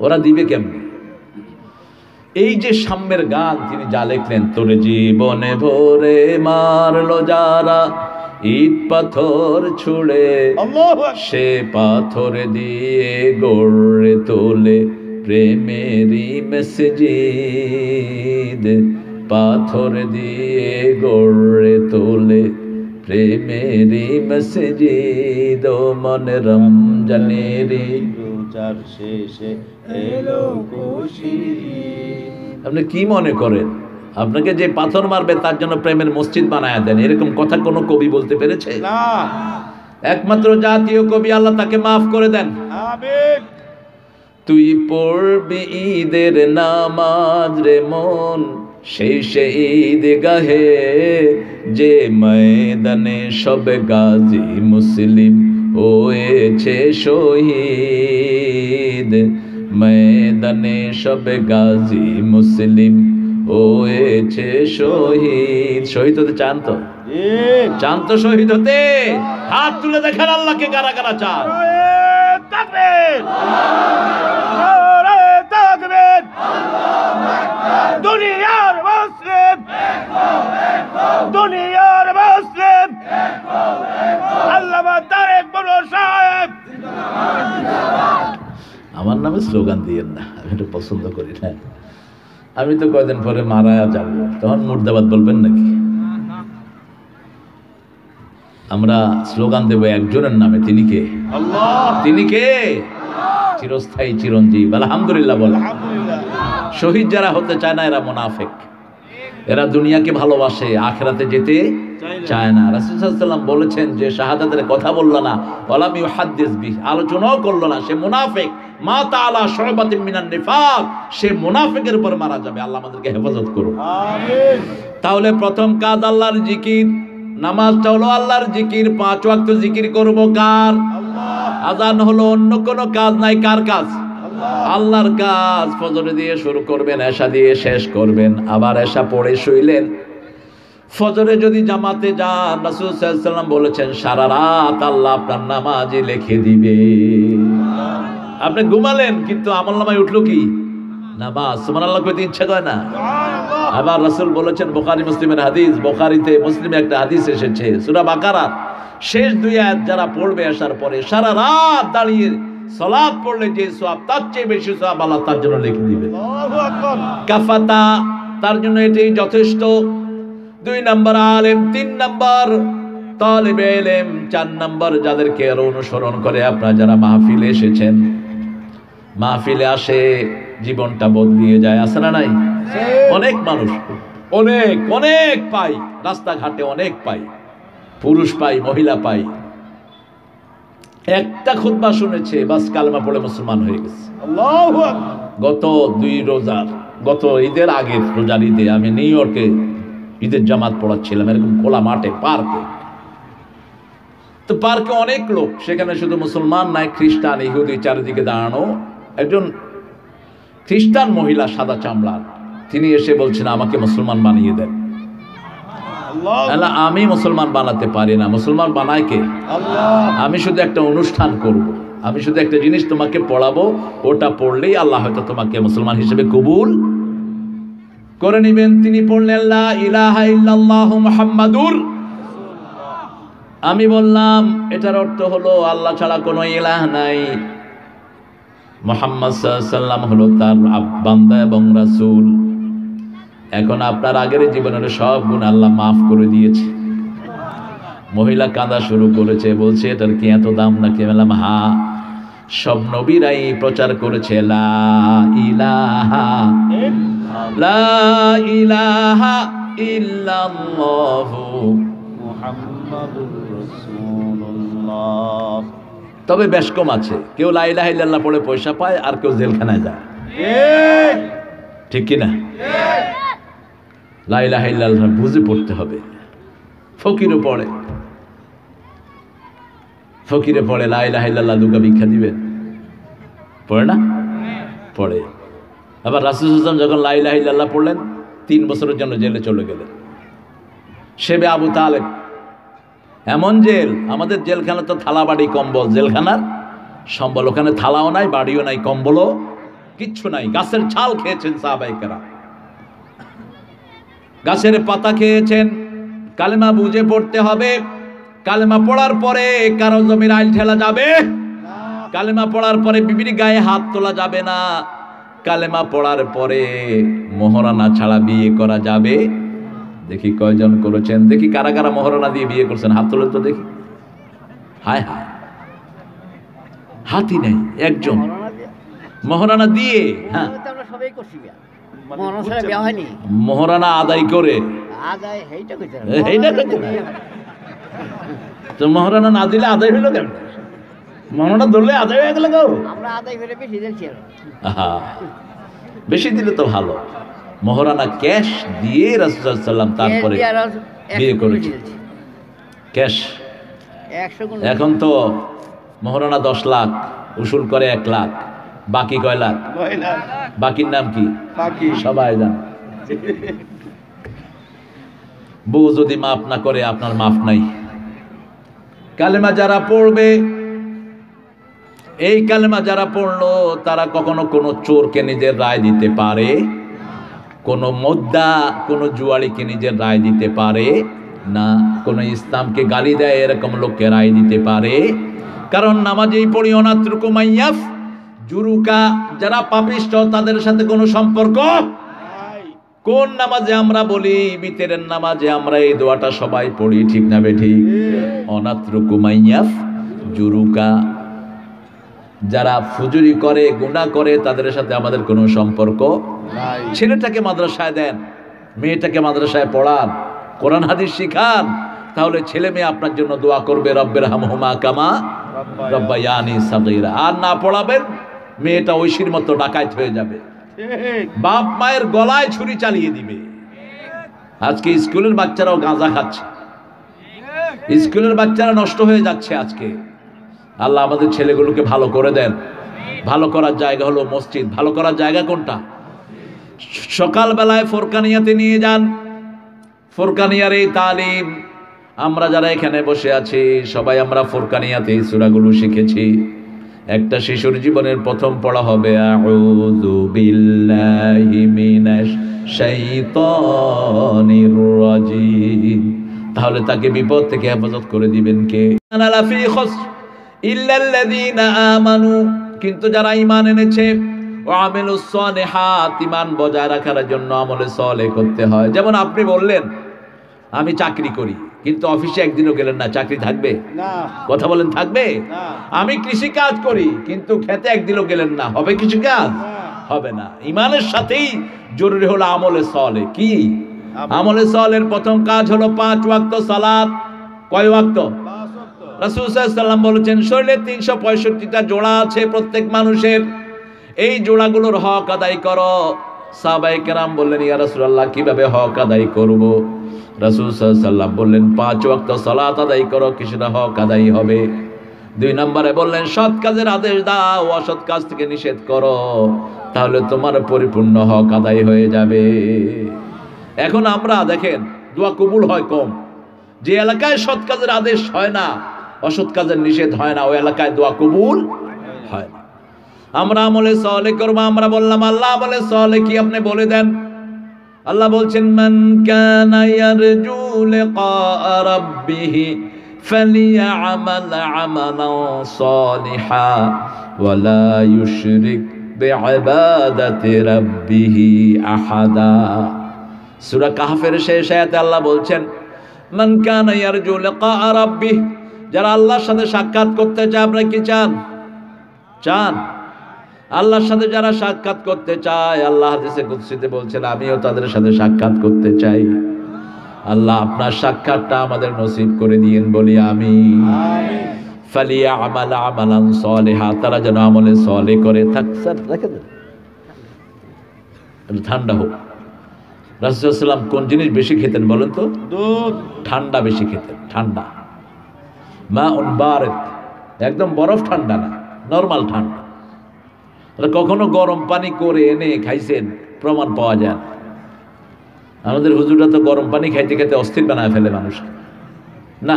[SPEAKER 1] ওরা দিবে কেমনে? এই যে সাম্যের গান তিনি যা লিখলেন, তোরে জীবনে ভরে মারলো যারা ইট পাথর ছুড়ে
[SPEAKER 2] আল্লাহু আকবার।
[SPEAKER 1] সে পাথর দিয়ে গড়ে তোলে প্রেমেরই মসজিদ, পাথর দিয়ে গড়ে তোলে প্রেমেরই মসজিদ। ও মন রমজানেরই
[SPEAKER 2] রোজার শেষে এলো খুশির ঈদ।
[SPEAKER 1] আপনি কি মনে করেন আপনাকে যে পাথর মারবে তার জন্য প্রেমের মসজিদ বানায়া দেন? এরকম কথা কোনো কবি বলতে পেরেছে?
[SPEAKER 2] না।
[SPEAKER 1] একমাত্র জাতীয় কবি, আল্লাহ তাকে মাফ করে দেন।
[SPEAKER 2] আমিন।
[SPEAKER 1] তুই পড়বি ঈদের নামাজ রে মন শেষে ঈদ গাহে, যে ময়দানে সব গাজী মুসলিম হয়েছে শহীদ, ময়দানে সব গাজী মুসলিম হয়েছে শহীদ। শহীদ হতে চান তো?
[SPEAKER 2] জি।
[SPEAKER 1] চান তো শহীদ হতে? হাত তুলে দেখেন আল্লাহকে কারা কারা চান।
[SPEAKER 2] নারায়ে তাকবীর। নারায়ে তাকবীর। দুনিয়ার মুসলিম, দুনিয়ার মুসলিম আল্লামা তারেক বুরু সাহেব।
[SPEAKER 1] আমার নামে স্লোগান দিয়েন না, আমি এটা পছন্দ করি না। আমি তো কয়দিন পরে মারা যাব, তখন মুর্দাবাদ বলবেন নাকি? আমরা স্লোগান দেব একজনের নামে। তিনি কে?
[SPEAKER 2] আল্লাহ।
[SPEAKER 1] তিনি কে? চিরস্থায়ী চিরঞ্জীব আলহামদুলিল্লাহ বলে।
[SPEAKER 2] আলহামদুলিল্লাহ।
[SPEAKER 1] শহীদ যারা হতে চায় না এরা মুনাফিক, এরা দুনিয়াকে ভালোবাসে, আখিরাতে যেতে চায় না। রাসূল সাল্লাল্লাহু আলাইহি ওয়াসাল্লাম বলেছেন যে শাহাদাতের কথা বলল না, ওয়ালাম ইউহাদ্দিস বিহি, আলোচনাও করলো না, সে মুনাফিক। মা তাআলা শুবাতিন মিনান নিফাক, সে মুনাফিকের উপর মারা যাবে। আল্লাহ আমাদেরকে হেফাজত করুন।
[SPEAKER 2] আমিন।
[SPEAKER 1] তাহলে প্রথম কাজ আল্লাহর জিকির। নামাজটা হলো আল্লাহর জিকির, 5 ওয়াক্ত জিকির করব কার?
[SPEAKER 2] আল্লাহ।
[SPEAKER 1] আজান হলো অন্য কোনো কাজ নাই। কার কাজ?
[SPEAKER 2] আল্লাহ।
[SPEAKER 1] আল্লাহর কাজ। ফজর দিয়ে শুরু করবেন, এশা দিয়ে শেষ করবেন, আবার এশা পড়ে শুইলেন। ফজরে যদি জামাতে যান, রাসূল সাল্লাল্লাহু আলাইহি ওয়াসাল্লাম বলেছেন সারা রাত আল্লাহ আপনার নামাজে লিখে দিবে। আপনি ঘুমালেন কিন্তু আমলনামায় উঠলো কি? নামাজ। সুবহানাল্লাহ কইতে ইচ্ছা করে না?
[SPEAKER 2] সুবহানাল্লাহ।
[SPEAKER 1] আবার রাসূল বলেছেন, বুখারী মুসলিমের হাদিস, বুখারীতে মুসলিমে একটা হাদিস এসেছে, সূরা বাকারা শেষ 2 আয়াত যারা পড়বে আসার পরে সারা রাত দাঁড়িয়ে সালাত পড়লে যে সওয়াব, তার চেয়ে বেশি সওয়াব আল্লাহ তার জন্য লিখে দিবে।
[SPEAKER 2] আল্লাহু আকবার।
[SPEAKER 1] কাফাতা, তার জন্য এটাই যথেষ্ট। 2 নম্বর আলেম, 3 নম্বর তালিবে ইলম, 4 নম্বর যাদেরকে আরো অনুসরণ করে। আপনারা যারা মাহফিলে এসেছেন, মাহফিলে আসে জীবনটা বদলিয়ে যায়, আছে না নাই? অনেক মানুষ, অনেক অনেক পাই, রাস্তাঘাটে অনেক পাই, পুরুষ পাই, মহিলা পাই। একটা খুতবা শুনেছে, বাস কালেমা পড়ে মুসলমান হয়ে গেছে।
[SPEAKER 2] আল্লাহু আকবার।
[SPEAKER 1] গত 2 রোজার, গত ঈদের আগের রোজার ঈদে আমি নিউ ইয়র্কে ঈদের জামাত পড়াচ্ছিলাম, এরকম খোলা মাঠে, পার্কে। তো পার্কে অনেক লোক, সেখানে শুধু মুসলমান নাই, খ্রিস্টান, ইহুদি চারিদিকে দাঁড়ানো। একজন খ্রিস্টান মহিলা, সাদা চামড়ার, তিনি এসে বলছেন আমাকে মুসলমান বানিয়ে দেন।
[SPEAKER 2] আল্লাহ।
[SPEAKER 1] আমি মুসলমান বানাতে পারি না। মুসলমান বানায় কে?
[SPEAKER 2] আল্লাহ।
[SPEAKER 1] আমি শুধু একটা অনুষ্ঠান করব, আমি শুধু একটা জিনিস তোমাকে পড়াবো, ওটা পড়লেই আল্লাহ হয়তো তোমাকে মুসলমান হিসেবে কবুল করে নেবেন। তিনি পড়লেন লা ইলাহা ইল্লাল্লাহু মুহাম্মাদুর। আমি বললাম এটার অর্থ হলো আল্লাহ ছাড়া কোনো ইলাহ নাই, মুহাম্মদ সাল্লাল্লাহু আলাইহি ওয়াসাল্লাম হলো তার বান্দা এবং রাসূল। এখন আপনার আগের জীবনের সব গুণ আল্লাহ মাফ করে দিয়েছে। মহিলা কাঁদা শুরু করেছে, বলছে এটার কি এত দাম নাকি? বললাম হ্যাঁ, সব নবীরাই প্রচার করেছে লা ইলাহা লা ইলাহা ইল্লাল্লাহু
[SPEAKER 2] মুহাম্মাদুর রাসূলুল্লাহ।
[SPEAKER 1] তবে বেশ কম আছে, কেউ লা ইলাহা ইল্লাল্লাহ পড়ে পয়সা পায় আর কেউ জেলখানায় যায়, ঠিক কিনা? লা ইলাহা ইল্লাল্লাহ বুঝে পড়তে হবে। ফকিরও পড়ে, ফকিরে পড়ে লা ইলাহা ইল্লাল্লাহ, দুগা ভিক্ষা দিবেন, পড়ে না? পড়ে। আবার রাসূল সাল্লাল্লাহু আলাইহি ওয়াসাল্লাম যখন লা ইলাহা ইল্লাল্লাহ পড়লেন 3 বছরের জন্য জেলে চলে গেলেন। শেবে আবু তালেব, এমন জেল, আমাদের জেলখানা তো থালা বাড়ি কম্বল, জেলখানার সম্বল, ওখানে থালাও নাই, বাড়িও নাই, কম্বলও কিচ্ছু নাই। গাছের ছাল খেয়েছেন সাহাবায়ে কেরাম, গাছের পাতা খেয়েছেন। কালেমা বুঝে পড়তে হবে। কালেমা পড়ার পরে কারো জমির আইল ঠেলা যাবে? কালেমা পড়ার পরে বিবির গায়ে হাত তোলা যাবে না। কালেমা পড়ার পরে মোহরানা ছাড়া বিয়ে করা যাবে? দেখি কয়জন করেছেন, দেখি কারা কারা মোহরানা দিয়ে বিয়ে করছেন, হাত তোলেন তো দেখি। হায় হায়, হাতই নেই একজন মোহরানা দিয়ে। হ্যাঁ, মোহরানা আদায় করে, তো মোহরানা না দিলে আদায় হইল কেন? মোহরানা ধরলে আদায় হয়ে গেল। বেশি দিলে তো ভালো। মোহরানা ক্যাশ দিয়ে রাসূল সাল্লাল্লাহু আলাইহি ওয়াসাল্লাম তারপরে বিয়ে করেছে, ক্যাশ। এখন তো মোহরানা 10 লাখ, উসুল করে 1 লাখ, বাকি কয় লাখ? বাকির নাম কি? সবাই জানে। বউ যদি মাফ না করে, আপনার মাফ নাই। কালেমা যারা পড়বে, এই কালেমা যারা পড়লো, তারা কখনো কোনো চোরকে নিজের রায় দিতে পারে, কোনো মোদ্দা, কোনো জুয়ারিকে নিজের রায় দিতে পারে না, কোনো ইসলামকে গালি দেয় এরকম লোককে রায় দিতে পারে। কারণ নামাজেই পড়ি অনাত্রুকু মাইয়াফ জুরুকা, যারা পাপিষ্ঠ তাদের সাথে কোনো সম্পর্ক। কোন নামাজে আমরা বলি? বিতরের নামাজে আমরা এই দোয়াটা সবাই পড়ি, ঠিক না বেঠিক? অনাত্রুকু মাইয়াফ জুরুকা, যারা ফুজুরি করে, গুনাহ করে, তাদের সাথে আমাদের কোনো সম্পর্ক নাই। ছেলেটাকে মাদ্রাসায় দেন, মেয়েটাকে মাদ্রাসায় পড়ান, কোরআন হাদিস শিখান, তাহলে ছেলে মেয়ে আপনার জন্য দোয়া করবে, রব্বির হামহুমা কামা রব্বায়ানি সাগীরা। আর না পড়াবেন, মেয়েটা ঐশীর মতো ডাকাত হয়ে যাবে, বাপ মায়ের গলায় ছুরি চালিয়ে দিবে। আজকে স্কুলের বাচ্চারাও গাঁজা খাচ্ছে, স্কুলের বাচ্চারা নষ্ট হয়ে যাচ্ছে আজকে। আল্লাহ আমাদের ছেলেগুলোকে ভালো করে দেন। ভালো করার জায়গা হলো মসজিদ। ভালো করার জায়গা কোনটা? সকালবেলায় ফোরকানিয়াতে নিয়ে যান। ফোরকানিয়ার এই তালিম, আমরা যারা এখানে বসে আছি সবাই আমরা ফোরকানিয়াতে এই সূরাগুলো শিখেছি। একটা শিশুর জীবনের প্রথম পড়া হবে আউযু বিল্লাহি মিনাশ শাইতানির রাজিম। তাহলে তাকে বিপদ থেকে হেফাজত করে দিবেন কে? আনালাফি খুসর ইল্লাল্লাযীনা আমানু, কিন্তু যারা ঈমান এনেছে, ওয়া আমিলুস সালিহাত, ঈমান বজায় রাখার জন্য আমলে সালেহ করতে হয়। যেমন আপনি বললেন আমি চাকরি করি, কিন্তু অফিসে একদিনও গেলেন না, চাকরি থাকবে না? কথা বলেন, থাকবে না? আমি কৃষি কাজ করি, কিন্তু খেতে একদিনও গেলেন না, হবে কৃষি কাজ? হবে না। ঈমানের সাথেই জরুরি হলো আমলে সালেহ। কি আমলে সালেহের প্রথম কাজ হলো 5 ওয়াক্ত সালাত। কয় ওয়াক্ত? 5 ওয়াক্ত। রাসূল সাল্লাল্লাহু আলাইহি ওয়াসাল্লাম বলেছেন শরীরে 365টা জোড়া আছে প্রত্যেক মানুষের, এই জোড়াগুলোর হক আদায় করো। সাহাবায়ে কেরাম বললেন, ইয়া রাসূলুল্লাহ কিভাবে হক আদায় করব? রাসূল সাল্লাল্লাহু আলাইহি ওয়াসাল্লাম বললেন 5 ওয়াক্ত সালাত আদায় করো, কিছুটা হক আদায় হবে। 2 নম্বরে বললেন সৎ কাজের আদেশ দাও, অসৎ কাজ থেকে নিষেধ করো, তাহলে তোমার পরিপূর্ণ হক আদায় হয়ে যাবে। এখন আমরা দেখেন দোয়া কবুল হয় কম। যে এলাকায় সৎ কাজের আদেশ হয় না, অসৎ কাজের নিষেধ হয় না, ওই এলাকায় দোয়া কবুল হয় না। আমরা আমলে সালেহ করব। আমরা বললাম আল্লাহ আমলে সালেহ কি আপনি বলে দেন। আল্লাহ বলছেন মান কানা ইয়ারজু লিকা রাব্বিহি ফালিয়ামাল আমালান সালিহা ওয়া লা ইউশরিক বিইবাদাতি রাব্বিহি আহাদা। সূরা কাহফের শেষ আয়াতে আল্লাহ বলছেন, মান কানা ইয়ারজু লিকা রাব্বিহ, যারা আল্লাহর সাথে সাক্ষাৎ করতে চায়। আপনারা কি চান? চান? আল্লাহর সাথে যারা সাক্ষাৎ করতে চায়, আল্লাহ হাদিসে কুদসিতে বলছেন, আমিও তাদের সাথে সাক্ষাৎ করতে চাই। আল্লাহ আপনার সাক্ষাৎটা আমাদের নসিব করে দিয়েন, বলি আমিন। ফালিয়া'মাল আমালান সালিহা, তারা যেন আমলে সালেহ করে থাক। স্যার রেখে দেন, ঠান্ডা হোক। রাসূল সাল্লাল্লাহু আলাইহি ওয়াসাল্লাম কোন জিনিস বেশি খেতেন বলেন তো? দুধ। ঠান্ডা বেশি খেতেন, ঠান্ডা। মাউন বারিদ, একদম বরফ ঠান্ডা না, নরমাল ঠান্ডা। কখনো গরম পানি করে এনে খাইছেন? প্রমাণ পাওয়া যায় না। আমাদের হুজুররা তো গরম পানি খাইতে খাইতে অস্থির বানায় ফেলে মানুষকে। না,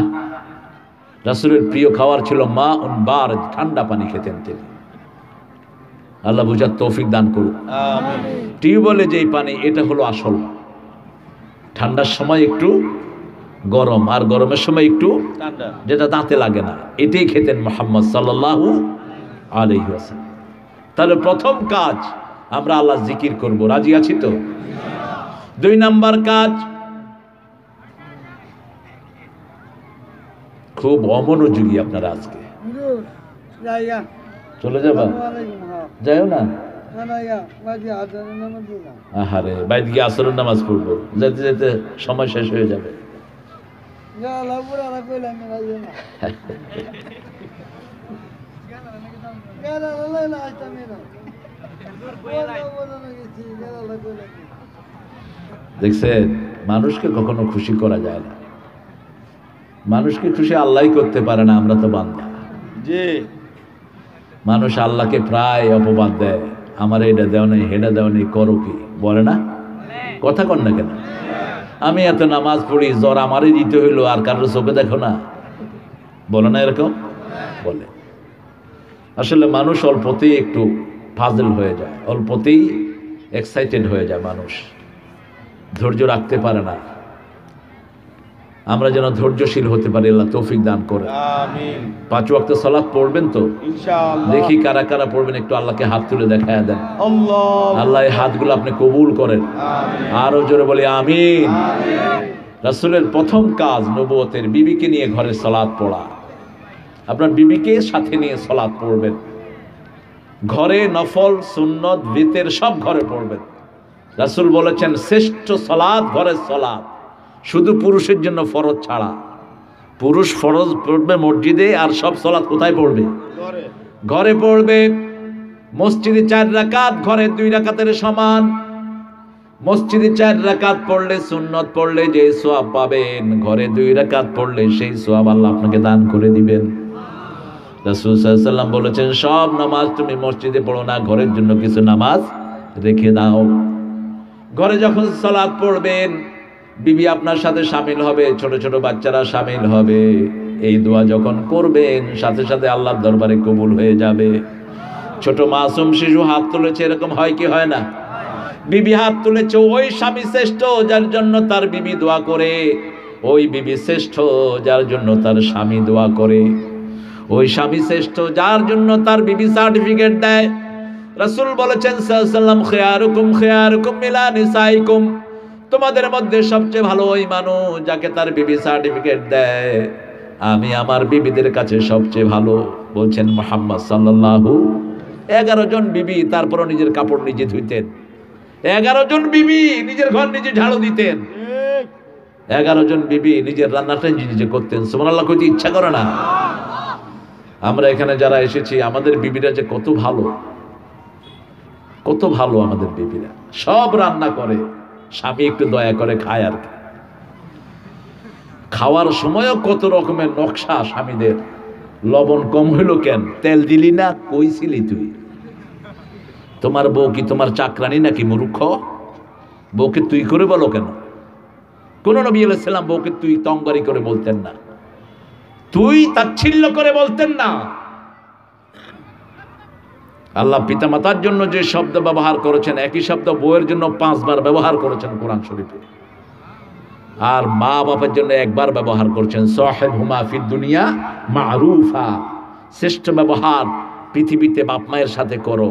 [SPEAKER 1] রাসূলের প্রিয় খাবার ছিল মাউন বারিদ, ঠান্ডা পানি খেতেন তিনি। আল্লাহ বুঝার তৌফিক দান করুন, আমিন। টিউবওয়েলে যেই পানি, এটা হলো আসল। ঠান্ডার সময় একটু গরম, আর গরমের সময় একটু ঠান্ডা, যেটা দাঁতে লাগে না, এটাই খেতেন মুহাম্মদ সাল্লাল্লাহু আলাইহি ওয়াসাল্লাম। তাহলে প্রথম কাজ, আমরা আল্লাহ জিকির করব। রাজি আছি তো? 2 নাম্বার কাজ, খুব অমনোযোগী আপনারা আজকে। চলে যাবা? যাইও না। আহারে, বাইরে গিয়ে আসরের নামাজ পড়বো, যেতে যেতে সময় শেষ হয়ে যাবে। দেখছেন, মানুষকে কখনো খুশি করা যায় না। মানুষকে খুশি আল্লাহই করতে পারে না, আমরা তো বান্দা। জি, মানুষ আল্লাহকে প্রায় অপবাদ দেয়, আমার এটা দেও নেই, হেটা দেও নেই, করো কি, বলে না? কথা কন না কেন? আমি এত নামাজ পড়ি, জ্বর আমারই দিতে হইলো, আর কারোর চোখে দেখো না, বলে না এরকম? বলে। আসলে মানুষ অল্পতেই একটু ফাজল হয়ে যায়, অল্পতেই এক্সাইটেড হয়ে যায় মানুষ, ধৈর্য রাখতে পারে না। আমরা যেন ধৈর্যশীল হতে পারি, আল্লাহ তৌফিক দান করে, আমিন। 5 ওয়াক্ত সালাত পড়বেন তো ইনশাআল্লাহ? দেখি কারা কারা পড়বেন, একটু আল্লাহকে হাত তুলে দেখায় দেন। আল্লাহ এই হাতগুলো আপনি কবুল করেন, আমিন। আরো জোরে বলি আমিন। রাসূলের প্রথম কাজ নবুয়তের, বিবিকে নিয়ে ঘরে সালাত পড়া। আপনার বিবিকে সাথে নিয়ে সালাত পড়বেন, ঘরে নফল সুন্নত ভিতর সব ঘরে পড়বেন। রাসূল বলেছেন, শ্রেষ্ঠ সালাত ঘরের সালাত, শুধু পুরুষের জন্য ফরজ ছাড়া। পুরুষ ফরজ পড়বে মসজিদে, আর সব সালাত কোথায় পড়বে? ঘরে পড়বে। মসজিদে 4 রাকাত, ঘরে 2 রাকাতের সমান। মসজিদে 4 রাকাত পড়লে, সুন্নত পড়লে যে সওয়াব পাবেন, ঘরে 2 রাকাত পড়লে সেই সওয়াব আল্লাহ আপনাকে দান করে দিবেন। রাসূল সাল্লাল্লাহু আলাইহি ওয়াসাল্লাম বলেছেন, সব নামাজ তুমি মসজিদে পড়ো না, ঘরের জন্য কিছু নামাজ রেখে দাও। ঘরে যখন সালাত পড়বেন, বিবি আপনার সাথে শামিল হবে, ছোট ছোট বাচ্চারা শামিল হবে। এই দোয়া যখন করবেন, সাথে সাথে আল্লাহর দরবারে কবুল হয়ে যাবে। ছোট মাসুম শিশু হাত তুলেছে, এরকম হয় কি হয় না? বিবি হাত তুলেছে, ওই স্বামী শ্রেষ্ঠ যার জন্য তার বিবি দোয়া করে, ওই বিবি শ্রেষ্ঠ যার জন্য তার স্বামী দোয়া করে, ওই স্বামী শ্রেষ্ঠ যার জন্য তার বিবি সার্টিফিকেট দেয়। রাসূল বলেছেন সাল্লাল্লাহু আলাইহি ওয়াসাল্লাম, খিয়ারুকুম খিয়ারুকুম মিলা নিসাইকুম, তোমাদের মধ্যে সবচেয়ে ভালো ওই মানুষ যাকে তার বিবি সার্টিফিকেট দেয়। আমি আমার বিবিদের কাছে সবচেয়ে ভালো, বলছেন মুহাম্মদ সাল্লাল্লাহু। 11 জন বিবি, তারপরও নিজের কাপড় নিজে ধুইতেন। 11 জন বিবি নিজের ঘর নিজে ঝাড়ু দিতেন। 11 জন বিবি নিজের রান্নাটা নিজে করতেন। সুবহানাল্লাহ কইতে ইচ্ছা করে না? আমরা এখানে যারা এসেছি, আমাদের বিবিরা যে কত ভালো, কত ভালো আমাদের বিবিরা, সব রান্না করে, স্বামী একটু দয়া করে খায় আর কি। খাওয়ার সময়ও কত রকমের নকশা স্বামীদের। লবণ কম হইল কেন? তেল দিলি না, কইছিলি তুই? তোমার বউ কি তোমার চাকরানি নাকি মূর্খ? বউকে তুই করে বলো কেন? কোন নবী আলাইহিস সালাম বউকে তুই তঙ্গারি করে বলতেন না, তুই তাচ্ছিল্য করে বলতেন না। আল্লাহ পিতামাতার জন্য যে শব্দ ব্যবহার করেছেন, একই শব্দ বউয়ের জন্য 5 বার ব্যবহার করেছেন কোরআন শরীফে, আর মা বাবার জন্য 1 বার ব্যবহার করেছেন। সাহিবহুমা ফিদ দুনিয়া মারুফা, শ্রেষ্ঠ ব্যবহার পৃথিবীতে বাপ মায়ের সাথে করো।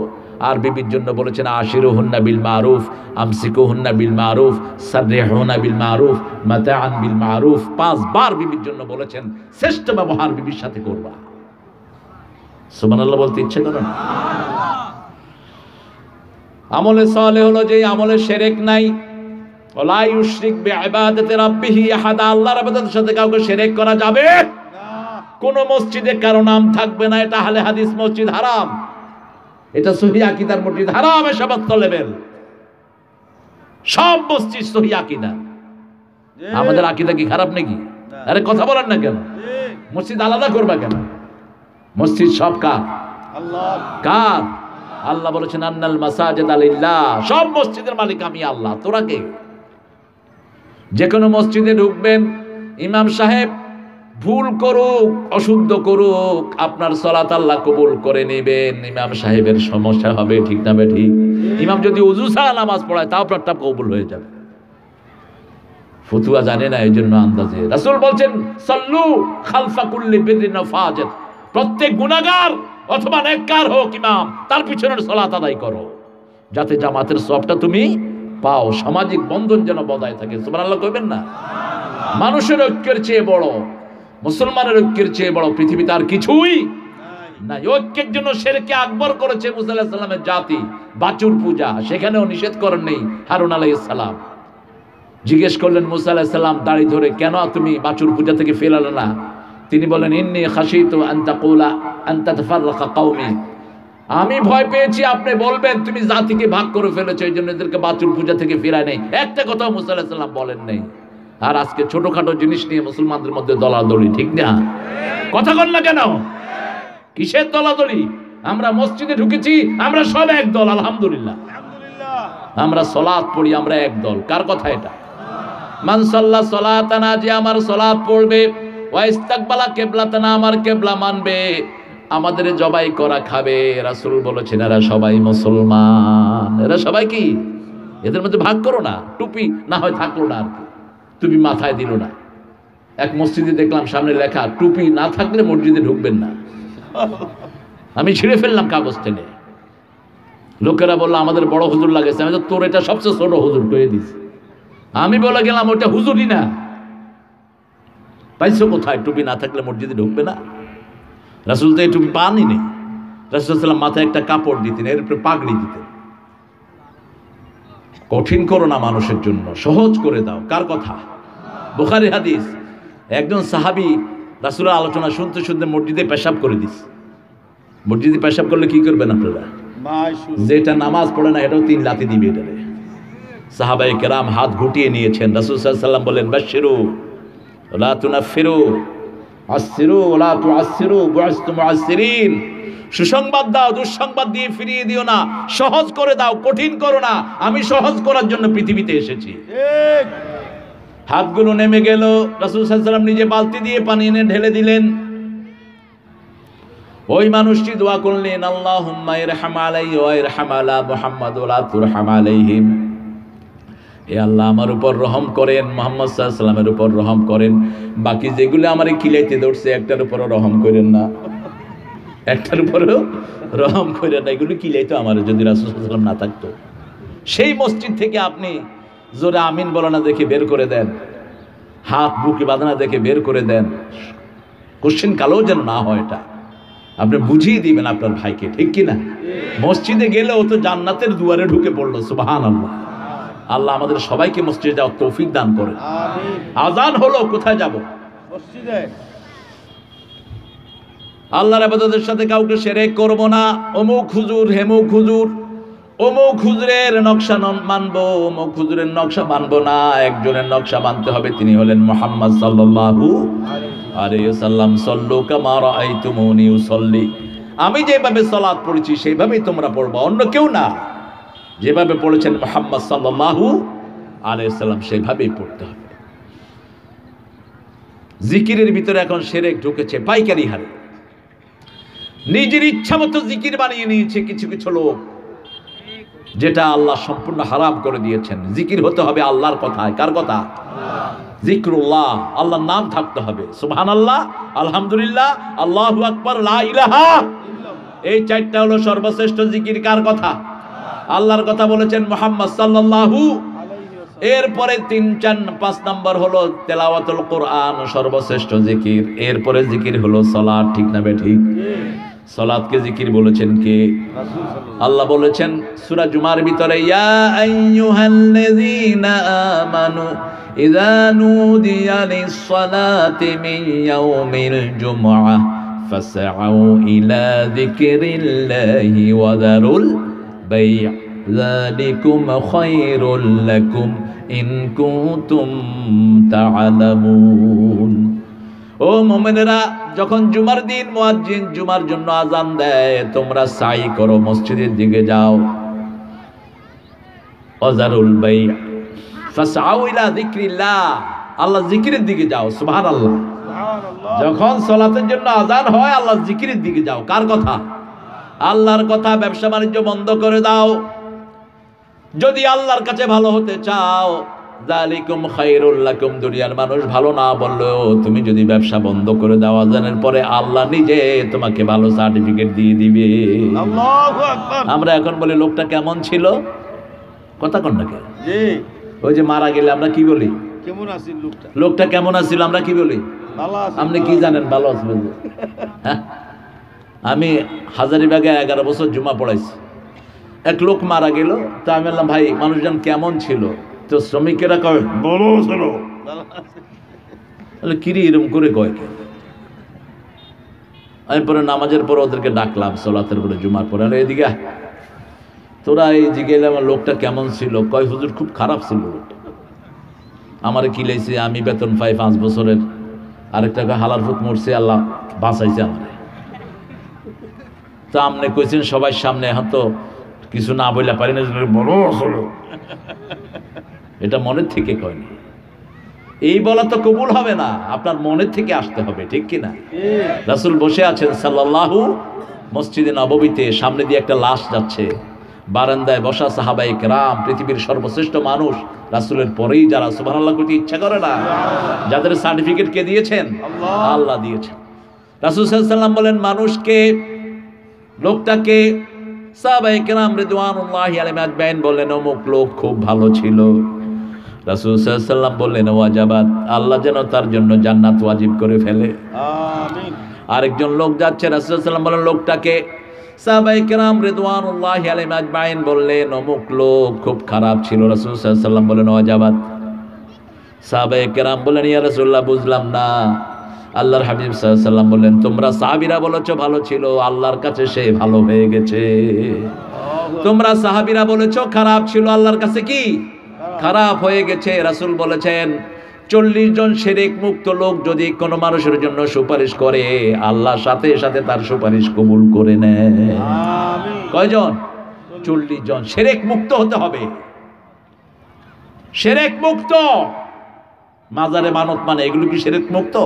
[SPEAKER 1] আর বিবির জন্য বলেছেন আশিরুহুন্না বিল মারুফ, আমসিকুহুন্না বিল মারুফ, সাররিহুনা বিল মারুফ, মাতাআন বিল মারুফ। 5 বার বিবির জন্য বলেছেন শ্রেষ্ঠ ব্যবহার বিবির সাথে করবা। সুবহানাল্লাহ বলতে ইচ্ছে করে না? আমলে সালেহ হলো যে আমলে শিরক নাই। ওয়ালা ইউশরিক বিইবাদাতি রাব্বিহি আহাদা, আল্লাহর ইবাদতের সাথে কাউকে শিরক করা যাবে না। কোন মসজিদে কারো নাম থাকবে না, এটা আহলে হাদিস মসজিদ হারাম, এটা সহিহ আকীদার মসজিদ হারাম, এসব লেভেল। সব মসজিদ সহিহ আকীদা। আমাদের আকীদা কি খারাপ নাকি? আরে কথা বলেন না কেন? মসজিদ আলাদা করবা কেন? মসজিদ সব কার? আল্লাহ। কার? আল্লাহ বলেছেন আন্নাল মাসাজিদ লিল্লাহ, সব মসজিদের মালিক আমি আল্লাহ। তোরা কে? যে কোনো মসজিদে ঢুকবেন, ইমাম সাহেব ভুল করুক, অশুদ্ধ করুক, আপনার সালাত আল্লাহ কবুল করে নেবেন। ইমাম সাহেবের সমস্যা হবে, ঠিক না ঠিক? ইমাম যদি ওযু ছাড়া নামাজ পড়ায় তাও আপনারটা কবুল হয়ে যাবে। ফতুয়া জানে না, এই জন্য আন্দাজে। রাসূল বলছেন সাল্লু খালফা কুল্লি বিররিন ওয়া ফাজির, প্রত্যেক গুনাহগার অথবা নেককার হোক ইমাম, তার পিছনের সালাত আদায় করো, যাতে জামাতের সওয়াবটা তুমি পাও, সামাজিক বন্ধন যেন বজায় থাকে। সুবহানাল্লাহ কইবেন না? মানুষের ঐক্যের চেয়ে বড়, মুসলমানের ঐক্যের চেয়ে বড় পৃথিবীতে আর কিছুই নাই। ঐক্যের জন্য শিরকে আকবর করেছে মুসা আলাইহিস সালামের জাতি, বাছুর পূজা, সেখানেও নিষেধ করেন নেই হারুন আলাইহিস সালাম। জিজ্ঞেস করলেন মুসা আলাইহিস সালাম দাড়ি ধরে, কেন তুমি বাছুর পূজা থেকে ফেরালে না? তিনি বলেন ইন্নী খাশিতু আন তাকুলা আন তাতাফাররাকা কওমি, আমি ভয় পেয়েছি আপনি বলবেন তুমি জাতিকে ভাগ করে ফেলেছো, এই জন্য এদেরকে বাছুর পূজা থেকে ফেরায় নেই। একটা কথা মুসা আলাইহিস সালাম বলেন নেই। আর আজকে ছোটখাটো জিনিস নিয়ে মুসলমানদের মধ্যে দলাদলি, ঠিক না? কথা বল না কেন? কিসের দলাদলি? আমরা মসজিদে ঢুকেছি, আমরা সব এক দল, আলহামদুলিল্লাহ। আমরা সালাত পড়ি, আমরা এক দল। কার কথা এটা? মান সাল্লা সালাতানা, যে আমার সালাত পড়বে, ওয়া ইস্তাকবালা কিবলাতানা, আমার কিবলা মানবে, আমাদের জবাই করা খাবে। রাসূল বলেছেন এরা সবাই মুসলমান। এরা সবাই কি? এদের মধ্যে ভাগ করো না। টুপি না হয় থাকলো না, আর টুপি মাথায় দিল না। এক মসজিদে দেখলাম সামনে লেখা টুপি না থাকলে মসজিদে ঢুকবেন না। আমি ছিঁড়ে ফেললাম কাগজ টেনে। লোকেরা বললো আমাদের বড় হুজুর লাগেছে। আমি তো তোর এটা সবচেয়ে ছোট হুজুর কয়ে দিস। আমি বলে গেলাম ওটা হুজুরই না। পাইছো কোথায় টুপি না থাকলে মসজিদে ঢুকবে না? রাসূল তো এই টুপি পানই নেই। রাসূল সাল্লাল্লাহু মাথায় একটা কাপড় দিতেন, এর উপরে পাগড়ি দিতেন। কঠিন করো না মানুষের জন্য, সহজ করে দাও। কার কথা? বুখারী হাদিস। একজন সাহাবী রাসূলের আলোচনা শুনতে শুনতে মসজিদে পেশাব করে দিস। মসজিদে পেশাব করলে কি করবেন আপনারা? যেটা নামাজ পড়ে না এটাও 3 লাথি দিবে এটারে। সাহাবায়ে কেরাম হাত গুটিয়ে নিয়েছেন। রাসূল সাল্লাল্লাহু আলাইহি ওয়াসাল্লাম বলেন বাশশিরু ওয়ালা তুনাফিরু, আসসিরু ওয়ালা তুআসসিরু, বুইসতু মুআসসিরিন। সুসংবাদ দাও, দুঃসংবাদ দিয়ে ফিরিয়ে দিও না। সহজ করে দাও, কঠিন করো না। আমি সহজ করার জন্য পৃথিবীতে এসেছি। ঠিক। হাতগুলো নেমে গেল। রাসূল সাল্লাল্লাহু আলাইহি ওয়াসাল্লাম নিজে বালতি দিয়ে পানি এনে ঢেলে দিলেন। ওই মানুষটি দোয়া করলেন আল্লাহুম্মা ইরহাম আলাইহি ওয়া ইরহাম আলা মুহাম্মাদ ওয়া লা তুরহাম আলাইহিম। হে আল্লাহ আমার উপর রহম করেন, মুহাম্মদ সাল্লাল্লাহু আলাইহি ওয়াসাল্লামের উপর রহম করেন। বাকি যেগুলো আমারে কিলাইতে ধরছে একটার উপরও রহম করেন না, একটার উপরেও রহম করেন না। এগুলো কিলাইতো আমার যদি রাসূল সাল্লাল্লাহু আলাইহি ওয়াসাল্লাম না থাকতো। সেই মসজিদ থেকে আপনি জোরে আমিন বলা না দেখে বের করে দেন, হাত বুকে বাঁধা না দেখে বের করে দেন। কোশ্চেন কালেও যেন না হয়, এটা আপনি বুঝিয়ে দিবেন আপনার ভাইকে, ঠিক কিনা? মসজিদে গেলে ও তো জান্নাতের দুয়ারে ঢুকে পড়লো। সুবহানাল্লাহ। আল্লাহ আমাদের সবাইকে মসজিদে যাওয়ার তৌফিক দান করেন। আযান হলো, কোথায় যাব? মসজিদে। আল্লাহর ইবাদতের সাথে কাউকে শিরক করব না। অমুক হুজুর, হেমুক হুজুর, অমুক হুজুরের নকশা মানবো, অমুক হুজুরের নকশা মানবো না। একজনের নকশা মানতে হবে, তিনি হলেন মুহাম্মদ সাল্লাল্লাহু আলাইহি ওয়াসাল্লাম। সাল্লু কামা রাআইতুমুনি উসাল্লি, আমি যেভাবে সালাত পড়েছি সেইভাবেই তোমরা পড়বা, অন্য কেউ না। যেভাবে পড়েছেন মুহাম্মদ সাল্লাল্লাহু আলাইহি ওয়াসাল্লাম সেইভাবেই পড়তে হবে। জিকিরের ভিতরে এখন শিরক ঢুকেছে পাইকারি হারে। নিজের ইচ্ছা মতো জিকির বানিয়ে নিয়েছে কিছু কিছু লোক, যেটা আল্লাহ সম্পূর্ণ হারাম করে দিয়েছেন। জিকির হতে হবে আল্লাহর কথায়। কার কথা? জিক্রুল্লাহ, আল্লাহর নাম থাকতে হবে। সুবহানাল্লাহ, আলহামদুলিল্লাহ, আল্লাহু আকবার, লা ইলাহা এই চারটা হলো সর্বশ্রেষ্ঠ জিকির। কার কথা? আল্লাহর কথা বলেছেন মুহাম্মদ সাল্লাল্লাহু। এরপরে 3, 4, 5 নাম্বার হলো তেলাওয়াতুল কোরআন, সর্বশ্রেষ্ঠ জিকির। এরপরে জিকির হলো সালাত। ঠিক না বেঠিক? সালাতকে জিকির বলেছেন কে? আল্লাহ বলেছেন সূরা জুমার ভিতরে, ইয়া আইয়ুহাল্লাযীনা আমানু ইযা নুদিয়া লিস-সালাতি মিন ইয়াউমিল জুমআহ ফাসআউ ইলা যিকরিল্লাহি ওয়া যারুল বাই', যালিকুম খায়রুল লাকুম ইন কুনতুম তা'লামুন। ও মুমিনেরা, যখন জুমার দিন মুয়াজ্জিন জুমার জন্য আযান দেয়, তোমরা সাই করো, মসজিদের দিকে যাও। ওয়াজারুল বাই', ফাসআউ ইলা যিকরিল্লাহ, আল্লাহ জিকিরের দিকে যাও। সুবহানাল্লাহ। যখন সালাতের জন্য আযান হয়, আল্লাহ জিকিরের দিকে যাও। কার কথা? আল্লাহর কথা। ব্যবসা বাণিজ্য বন্ধ করে দাও। যদি আল্লাহর কাছে ভালো হতে চাও, যালিকুম খায়রুল লাকুম, দুনিয়ার মানুষ ভালো না বললেও তুমি যদি ব্যবসা বন্ধ করে দাও আযানের পরে, আল্লাহ নিজে তোমাকে ভালো সার্টিফিকেট দিয়ে দিবে। আল্লাহু আকবার। আমরা এখন বলি লোকটা কেমন ছিল, কথা কোন নাকি? জি। ওই যে মারা গেলে আমরা কি বলি? কেমন আছিল লোকটা? লোকটা কেমন আছিল আমরা কি বলি? ভালো আছে। আপনি কি জানেন ভালো আছে? হ্যাঁ, আমি হাজারীবাগে 11 বছর জুমা পড়াইছি। এক লোক মারা গেল, তো আমি বললাম ভাই মানুষজন কেমন ছিল? তো শ্রমিকেরা কয় বলো চলো। কিরে এরকম করে কয় কে? আমি পরে নামাজের পর ওদেরকে ডাকলাম, সালাতের পরে জুমার পরে, এদিকে তোরা এই জিজ্ঞেস আমার লোকটা কেমন ছিল? কয় হুজুর খুব খারাপ ছিল লোকটা। আমারে কি লাইছে, আমি বেতন পাই 5 বছরের, আরেকটা হালার ফুট মরছে, আল্লাহ বাঁচাইছে আমারে। তা আপনি কইছেন সবাই সামনে, এখন তো কিছু না বইলা পারি না, বড় হলো। এটা মনের থেকে কয়নি। এই বলা তো কবুল হবে না, আপনার মনের থেকে আসতে হবে। ঠিক কিনা? রাসূল বসে আছেন সাল্লাল্লাহু, মসজিদে নববীতে, সামনে দিয়ে একটা লাশ যাচ্ছে, বারান্দায় বসা সাহাবায়ে কেরাম, পৃথিবীর সর্বশ্রেষ্ঠ মানুষ রাসূলের পরেই যারা সুবহানাল্লাহ করতে ইচ্ছা করে না, যাদের সার্টিফিকেট কে দিয়েছেন? আল্লাহ দিয়েছেন। রাসূল সাল্লাল্লাহু আলাইহি ওয়াসাল্লাম বলেন মানুষকে, লোকটাকে সাহাবায়ে কেরাম রিদওয়ানুল্লাহি আলাইহিম আজমাইন বললেন অমুক লোক খুব ভালো ছিল। রাসূল সাল্লাল্লাহু আলাইহি ওয়াসাল্লাম বললেন ওয়াজাবাত, আল্লাহ যেন তার জন্য জান্নাত ওয়াজিব করে ফেলে। আমিন। আরেকজন লোক যাচ্ছে, রাসূল সাল্লাল্লাহু আলাইহি ওয়াসাল্লাম বললেন লোকটাকে, সাহাবায়ে কেরাম রিদওয়ানুল্লাহি আলাইহিম আজমাইন বললেন অমুক লোক খুব খারাপ ছিল। রাসূল সাল্লাল্লাহু আলাইহি ওয়াসাল্লাম বললেন ওয়াজাবাত। সাহাবায়ে কেরাম বললেন ইয়া রাসূলুল্লাহ বুঝলাম না। আল্লাহর হাবিব সাল্লাল্লাহু আলাইহি ওয়াসাল্লাম বললেন তোমরা সাহাবীরা বলেছো ভালো ছিল, আল্লাহর কাছে সে ভালো হয়ে গেছে। তোমরা সাহাবীরা বলেছো খারাপ ছিল, আল্লাহর কাছে কি খারাপ হয়ে গেছে। রাসূল বলেছেন 40 জন শিরক মুক্ত লোক যদি কোনো মানুষের জন্য সুপারিশ করে, আল্লাহ সাথে সাথে তার সুপারিশ কবুল করে নেয়। আমিন। কয়জন? 40 জন। শিরক মুক্ত হতে হবে, শিরক মুক্ত। মাজারে মানত মানে এগুলো কি শিরক মুক্ত?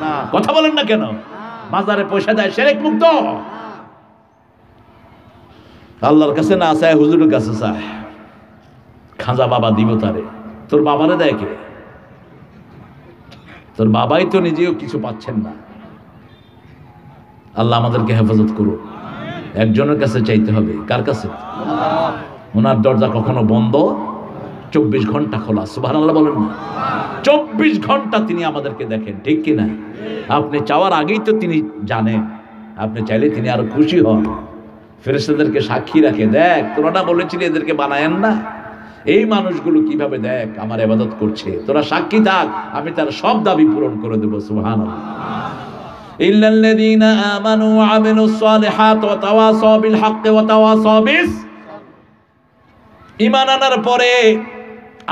[SPEAKER 1] না। কথা বলেন না কেন? মাজারে পয়সা দেয়, শিরক মুক্ত। আল্লাহর কাছে না চায়, হুজুরের কাছে চায়। খাজা বাবা দিব তারে, তোর বাবারে দেয় কে? তোর বাবাই তো নিজেও কিছু পাচ্ছেন না। আল্লাহ আমাদেরকে হেফাজত করুন। একজনের কাছে চাইতে হবে। কার কাছে? ওনার দরজা কখনো বন্ধ, 24 ঘন্টা খোলা। সুবহানাল্লাহ বলেন না? 24 ঘন্টা তিনি আমাদেরকে দেখেন। ঠিক কিনা? আপনি চাওয়ার আগেই তো তিনি জানেন। আপনি চাইলে তিনি আরো খুশি হন, ফেরেশতাদেরকে সাক্ষী রাখে, দেখ তোরা না বলেছিলি এদেরকে বানায়েন না, এই মানুষগুলো কিভাবে দেখ আমার ইবাদত করছে, তোরা সাক্ষী থাক, আমি তার সব দাবি পূরণ করে দেব। সুবহানাল্লাহ। ইল্লাল্লাযীনা আমানু ওয়া আমিলুস সালিহাত ওয়া তাওয়াসাউ বিল হাক্কি ওয়া তাওয়াসাউ বিস। ঈমান আনার পরে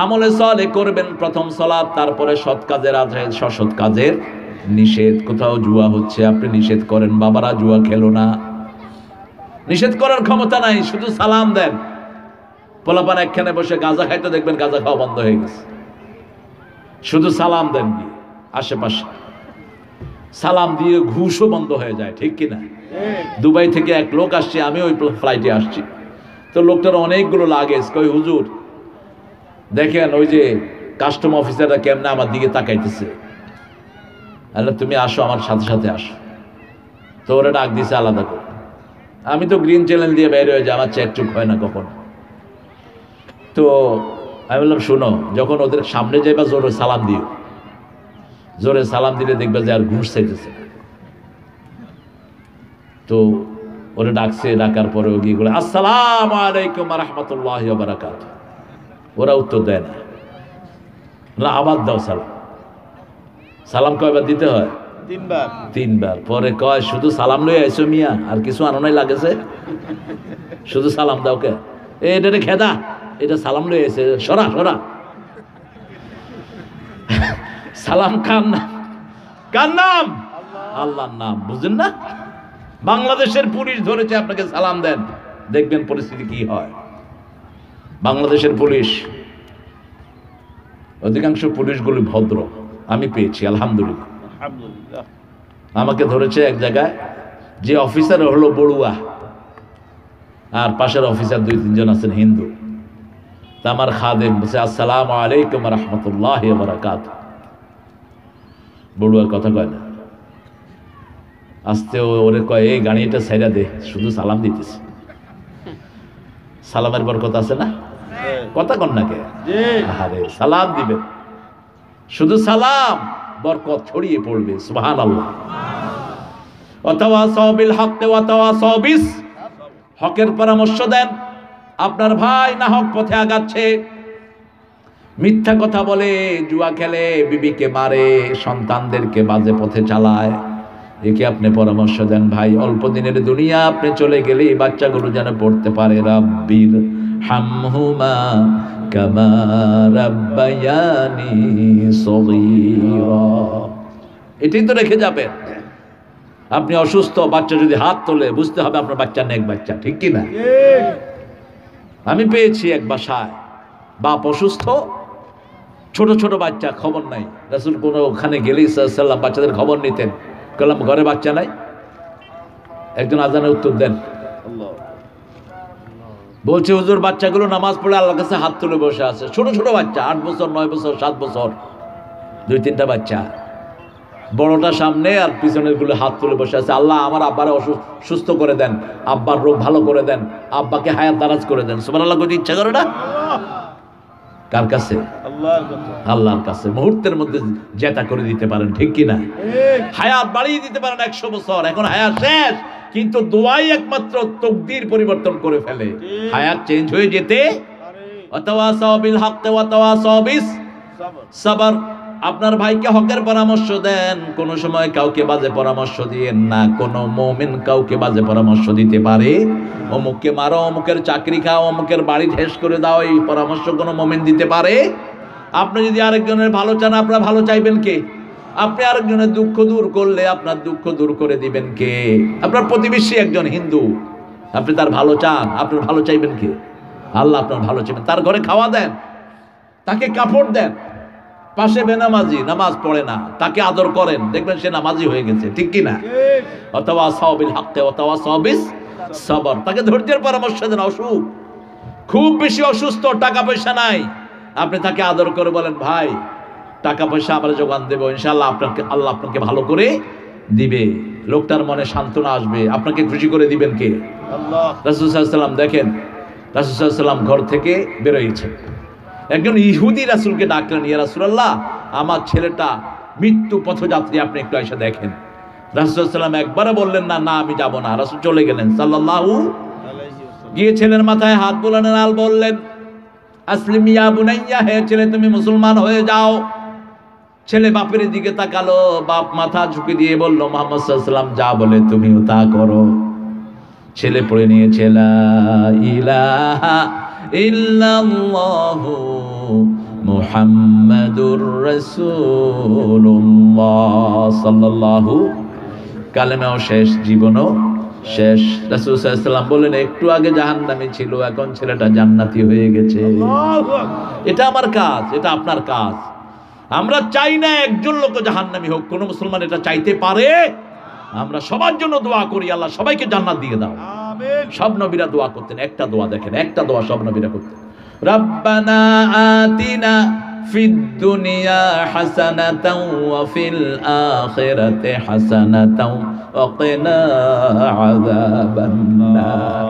[SPEAKER 1] আমলে সালেহ করবেন, প্রথম সালাত, তারপরে সৎ কাজের আদেশ, অসৎ কাজের নিষেধ। কোথাও জুয়া হচ্ছে আপনি নিষেধ করেন, বাবারা জুয়া খেলো না, নিষেধ করার ক্ষমতা নাই, শুধু সালাম দেন। পোলাপান একখানে বসে গাঁজা খাইতে দেখবেন গাঁজা খাওয়া বন্ধ হয়ে গেছে, শুধু সালাম দেন গিয়ে আশেপাশে, সালাম দিয়ে ঘুষও বন্ধ হয়ে যায়। ঠিক কিনা? দুবাই থেকে এক লোক আসছে, আমি ওই ফ্লাইটে আসছি, তো লোকটার অনেকগুলো লাগেজ। কই হুজুর দেখেন ওই যে কাস্টম অফিসাররা কেমনে আমার দিকে তাকাইতেছে, আল্লাহ তুমি আসো আমার সাথে সাথে আসো। তো ওরা ডাক দিছে আলাদা করে, আমি তো গ্রিন চ্যানেল দিয়ে বের হয়ে যাই, আমার চেক চুক হয় না কখনো। তো আমি বললাম শোনো, যখন ওদের সামনে যাইবা জোরে সালাম দিও, জোরে সালাম দিলে দেখবে যে আর ঘুষ চাইতেছে। তো ওরা ডাকছে, ডাকার পরে ও গিয়ে বলে আসসালামু আলাইকুম ওয়া রাহমাতুল্লাহি ওয়া বারাকাতুহু। ওরা উত্তর দেয় না, না আবার দাও সালাম। সালাম কয়বার দিতে হয়? তিনবার। পরে কয় শুধু সালাম লই আইছো মিয়া, আর কিছু আনো নাই লাগেছে? শুধু সালাম দাও কে? এটা রে খেদা, এটা সালাম লই আইছে, সরা সরা। সালাম কার নাম? কার নাম? আল্লাহর নাম, বুঝেন না? বাংলাদেশের পুলিশ ধরেছে আপনাকে সালাম দেন, দেখবেন পরিস্থিতি কি হয়। বাংলাদেশের পুলিশ, অধিকাংশ পুলিশগুলি ভদ্র, আমি পেয়েছি আলহামদুলিল্লাহ। আমাকে ধরেছে এক জায়গায়, যে অফিসার হলো বড়ুয়া, আর পাশের অফিসার 2-3 জন আছেন হিন্দু। তা আমার খাদেম বলছে আসসালামু আলাইকুম ওয়া রাহমাতুল্লাহি ওয়া বারাকাতুহু। বড়ুয়া কথা কয় না, আস্তে ওরে কয় এই গাড়িটা ছাইড়া দে, শুধু সালাম দিতেছে। সালামের বরকত আছে না? কথা কন না কে? আরে সালাম দিবেন, শুধু সালাম, বরকত ছড়িয়ে পড়বে। সুবহানাল্লাহ। ওয়াতাওয়াসাউ বিল হক ওয়া তাওয়াসাউ বিস, হকের পরামর্শ দেন। আপনার ভাই না হক পথে আগাচ্ছে, মিথ্যা কথা বলে, জুয়া খেলে, বিবিকে মারে, সন্তানদেরকে বাজে পথে চালায়, একে আপনি পরামর্শ দেন ভাই অল্প দিনের দুনিয়া, আপনি চলে গেলে এই বাচ্চাগুলো যেন পড়তে পারে রাব্বির হামহুমা কামা রাব্বায়ানি সগীরা। এটাই তো রেখে যাবেন। আপনি অসুস্থ, বাচ্চা যদি হাত তোলে বুঝতে হবে আপনার বাচ্চা নেক বাচ্চা, ঠিক কি না? আমি পেয়েছি এক বাসায়, বাপ অসুস্থ, ছোট ছোট বাচ্চা, খবর নাই। রাসূল কোনো ওখানে গেলেই সাল্লাল্লাহু বাচ্চাদের খবর নিতেন। বললাম ঘরে বাচ্চা নাই? একজন আজানের উত্তর দেন, বলছে হুজুর বাচ্চাগুলো নামাজ পড়ে আল্লাহর কাছে হাত তুলে বসে আছে, ছোট ছোট বাচ্চা, 8 বছর 9 বছর 7 বছর, 2-3টা বাচ্চা, বড়টা সামনে আর পিছনের গুলো হাত তুলে বসে আছে, আল্লাহ আমার আব্বারে সুস্থ করে দেন, আব্বার রোগ ভালো করে দেন, আব্বাকে হায়াত দারাজ করে দেন। সুবহানাল্লাহ কইতে ইচ্ছা করে না? কার কাছে? আল্লাহর কাছে। মুহূর্তের মধ্যে জেতা করে দিতে পারেন, ঠিক কি না? হায়াত বাড়িয়ে দিতে পারেন 100 বছর। এখন হায়াত শেষ, কিন্তু দোয়াই একমাত্র তকদির পরিবর্তন করে ফেলে। হায়াত চেঞ্জ হয়ে যেতে ওয়াতাওয়াসাউ বিল হক ওয়া তাওয়াসাউ বিস সাবর। আপনার ভাইকে হকের পরামর্শ দেন, কোন সময় কাউকে বাজে পরামর্শ দিয়েন না। কোন মুমিন কাউকে বাজে পরামর্শ দিতে পারে, অমুককে মারো, অমুকের চাকরি খাও, অমুকের বাড়ি শেষ করে দাও, এই পরামর্শ কোন মুমিন দিতে পারে? আপনি যদি আরেকজনের ভালো চান, আপনার ভালো চাইবেন কে? আপনি আরেকজনের দুঃখ দূর করলে আপনার দুঃখ দূর করে দিবেন কে? আপনার প্রতিবেশী একজন হিন্দু, আপনি তার ভালো চান, আপনার ভালো চাইবেন কে? আল্লাহ আপনার ভালো চাইবেন। তার ঘরে খাওয়া দেন, তাকে কাপড় দেন। পাশে বেনামাজি, নামাজ পড়ে না, তাকে আদর করেন, দেখবেন সে নামাজি হয়ে গেছে, ঠিক কি না? ওয়াতাওয়াসাউ বিল হক ওয়া তাওয়াসাউ বিস সাবর। তাকে ধৈর্যের পরামর্শ দেন। অসুখ, খুব বেশি অসুস্থ, টাকা পয়সা নাই, আপনি তাকে আদর করে বলেন ভাই টাকা পয়সা আমরা যোগান দেবো, ইনশাআল্লাহ আল্লাহ আপনাকে ভালো করে দিবে। লোকটার মনে সান্ত্বনা আসবে, আপনাকে খুশি করে দিবেন কে? আল্লাহ। রাসূল সাল্লাল্লাহু আলাইহি ওয়াসাল্লাম দেখেন, রাসূল সাল্লাল্লাহু আলাইহি ওয়াসাল্লাম ঘর থেকে বের হয়েছে, একজন ইহুদি রাসূলকে ডাকলেন, ইয়া রাসূলুল্লাহ আমার ছেলেটা মৃত্যু পথযাত্রী, আপনি একটু এসে দেখেন। রাসূল সাল্লাল্লাহু আলাইহি ওয়াসাল্লাম একবারও বললেন না, না আমি যাব না। রাসূল চলে গেলেন সাল্লাল্লাহু আলাইহি ওয়াসাল্লাম। গিয়ে ছেলের মাথায় হাত বুলালেন আর বললেন আসলিম ইয়া বুনাইয়া, হে ছেলে তুমি মুসলমান হয়ে যাও। ছেলে বাপের দিকে তাকালো, বাপ মাথা ঝুঁকে দিয়ে বলল মুহাম্মদ সাল্লাল্লাহু আলাইহি ওয়াসাল্লাম যা বলে তুমিও তা করো। ছেলে পড়ে নিয়েছে লা ইলাহা ইল্লাল্লাহু মুহাম্মাদুর রাসূলুল্লাহ সাল্লাল্লাহু। কালেমাও শেষ, জীবনও শেষ। রাসূল সাল্লাল্লাহু আলাইহি ওয়াসাল্লাম বলেন একটু আগে জাহান্নামী ছিল, এখন ছেলেটা জান্নাতি হয়ে গেছে। এটা আমার কাজ, এটা আপনার কাজ। আমরা চাই না একজন লোক জাহান্নামী হোক, কোন মুসলমান এটা চাইতে পারে? আমরা সবার জন্য দোয়া করি, আল্লাহ সবাইকে জান্নাত দিয়ে দাও। আমিন। সব নবীরা দোয়া করতেন, একটা দোয়া দেখেন, একটা দোয়া সব নবীরা করতেন, রব্বানা আতিনা ফিদ দুনিয়া হাসানাতাও ওয়া ফিল আখিরাতি হাসানাতাও ওয়া কিনা আযাবান নার।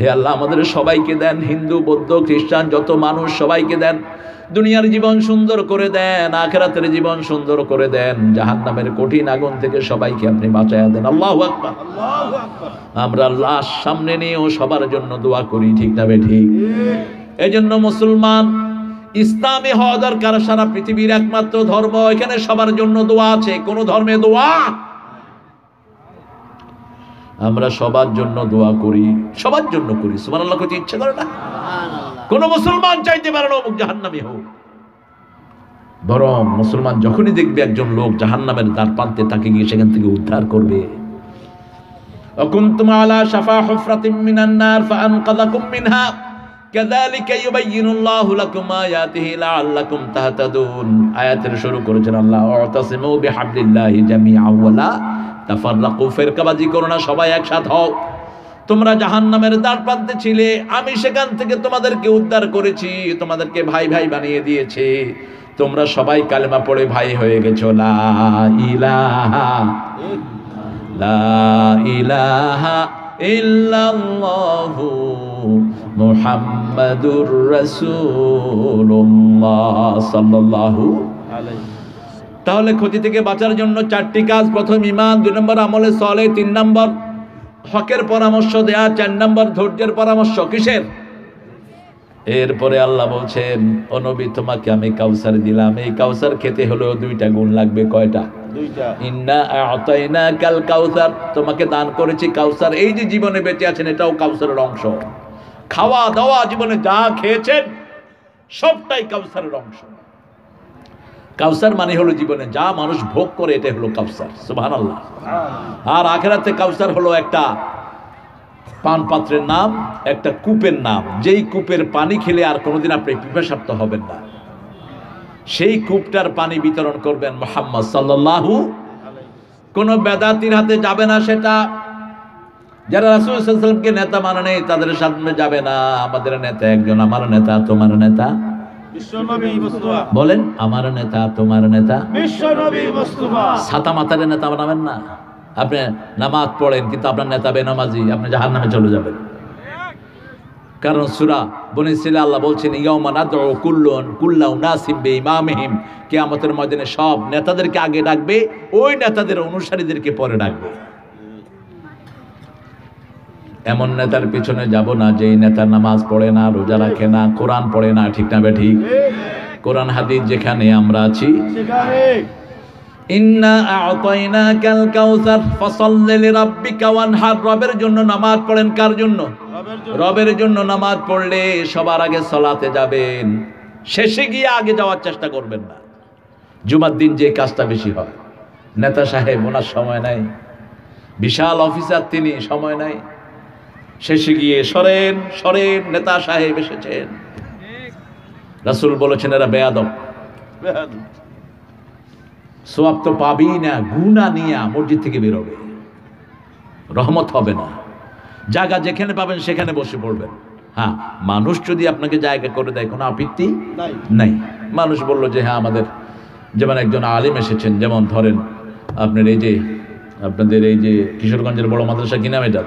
[SPEAKER 1] হে আল্লাহ, আমাদের সবাইকে দেন, হিন্দু বৌদ্ধ খ্রিস্টান যত মানুষ সবাইকে দেন, দুনিয়ার জীবন সুন্দর করে দেন, আখিরাতের জীবন সুন্দর করে দেন, জাহান্নামের কঠিন আগুন থেকে সবাইকে আপনি বাঁচায়া দেন। আল্লাহু আকবার। আমরা লাশ সামনে নিয়েও সবার জন্য দোয়া করি, ঠিক না ঠিক? এই জন্য মুসলমান ইসলামী হওয়া দরকার। সারা পৃথিবীর একমাত্র ধর্ম, এখানে সবার জন্য দোয়া আছে। কোন ধর্মে দোয়া? আমরা সবার জন্য দোয়া করি, সবার জন্য করি। সুবহানাল্লাহ করতে ইচ্ছা করে না? কোন মুসলমান চাইতে পারে না অমুক জাহান্নামী হোক। বরং মুসলমান যখনই দেখবে একজন লোক জাহান্নামের দ্বার প্রান্তে, তাকে গিয়ে সেখান থেকে উদ্ধার করবে। وكنتم على شفا حفرة من النار فأنقذكم منها كذلك يبين الله لكم آياته لعلكم تهتدون। আয়াতের শুরু করেছেন আল্লাহ, ওয়াতাসিমু বিহাবলিল্লাহি জামিআ ওয়ালা তাফাররাকু। ফিরকাবাজি করো না, সবাই একসাথে হও। তোমরা জাহান্নামের দ্বার প্রান্তে ছিলে, আমি সেখান থেকে তোমাদেরকে উদ্ধার করেছি, তোমাদেরকে ভাই ভাই বানিয়ে দিয়েছি। তোমরা সবাই কালেমা পড়ে ভাই হয়ে গেছো। লা ইলাহা ইল্লাল্লাহু মুহাম্মাদুর রাসূলুল্লাহ সাল্লাল্লাহু আলাইহি। তাহলে ক্ষতি থেকে বাঁচার জন্য 4টি কাজ। প্রথম ঈমান, 2 নম্বর আমলে সালেহ, 3 নম্বর হকের পরামর্শ দেয়া, 4 নম্বর ধৈর্যের পরামর্শ। কিসের? এরপরে আল্লাহ বলছেন, ও নবী, তোমাকে আমি কাউসার দিলাম। এই কাউসার খেতে হলেও 2টা গুণ লাগবে। কয়টা? 2টা। ইন্না আ'তাইনাকাল কাউসার, তোমাকে দান করেছি কাউসার। এই যে জীবনে বেঁচে আছেন, এটাও কাউসারের অংশ। খাওয়া দাওয়া, জীবনে যা খেয়েছেন সবটাই কাউসারের অংশ। কাউসার মানে হলো জীবনে যা মানুষ ভোগ করে, এটা হলো কাউসার। সুবহানাল্লাহ। আর আখিরাতে কাউসার হলো একটা পান পাত্রের নাম, একটা কূপের নাম। যেই কূপের পানি খেলে আর কোনোদিন আপনি পিপাসার্ত হবেন না, সেই কূপটার পানি বিতরণ করবেন মুহাম্মদ সাল্লাল্লাহু। কোন বেদাতির হাতে যাবে না সেটা। যারা রাসূল সাল্লাল্লাহু আলাইহি ওয়াসাল্লামকে নেতা মানে নেই, তাদের সামনে যাবে না। আমাদের নেতা একজন, আমার নেতা তোমার নেতা। বিশ্বনবী মুস্তাফা বলেন, আমার নেতা তোমার নেতা বিশ্বনবী মুস্তাফা। ছাতা মাথার নেতা বানাবেন না। আপনি নামাজ পড়েন কিন্তু আপনার নেতা বেনামাজি, আপনি জাহান্নামে চলে যাবেন। কারণ সূরা বনী ইসরাঈলে আল্লাহ বলছেন, ইয়াউমা নাদউ কুল্লা উনাসিম বিইমামিহিম। কিয়ামতের ময়দানে সব নেতাদেরকে আগে ডাকবে, ওই নেতাদের অনুসারীদেরকে পরে ডাকবে। এমন নেতার পিছনে যাব না যেই নেতা নামাজ পড়ে না, রোজা রাখে না, কোরআন পড়ে না, ঠিক না ঠিক? কোরআন হাদিস যেখানে আমরা আছি সেখানে ইন্না আ'তাইনাকাল কাউসার ফাসাল্লি লিরাব্বিকা ওয়ানহার। রবের জন্য নামাজ পড়েন। কার জন্য? রবের জন্য নামাজ পড়লে সবার আগে সালাতে যাবেন, শেষে গিয়ে আগে যাওয়ার চেষ্টা করবেন না। জুমার দিন যে কাজটা বেশি হয়, নেতা সাহেব ওনার সময় নাই, বিশাল অফিসার তিনি, সময় নাই, শেষে গিয়ে সরেন সরেন, নেতা সাহেব এসেছেন। রাসূল বলেছেন এরা বেয়াদব। সওয়াব তো পাবি না, গুনাহ নিয়ে মসজিদ থেকে বেরোবে, রহমত হবে না। জায়গা যেখানে পাবেন সেখানে বসে পড়বেন। হ্যাঁ, মানুষ যদি আপনাকে জায়গা করে দেয় কোনো আপত্তি নাই। মানুষ বললো যে হ্যাঁ আমাদের যেমন একজন আলিম এসেছেন, যেমন ধরেন আপনার এই যে আপনাদের এই যে কিশোরগঞ্জের বড় মাদ্রাসা, কি নাম এটা?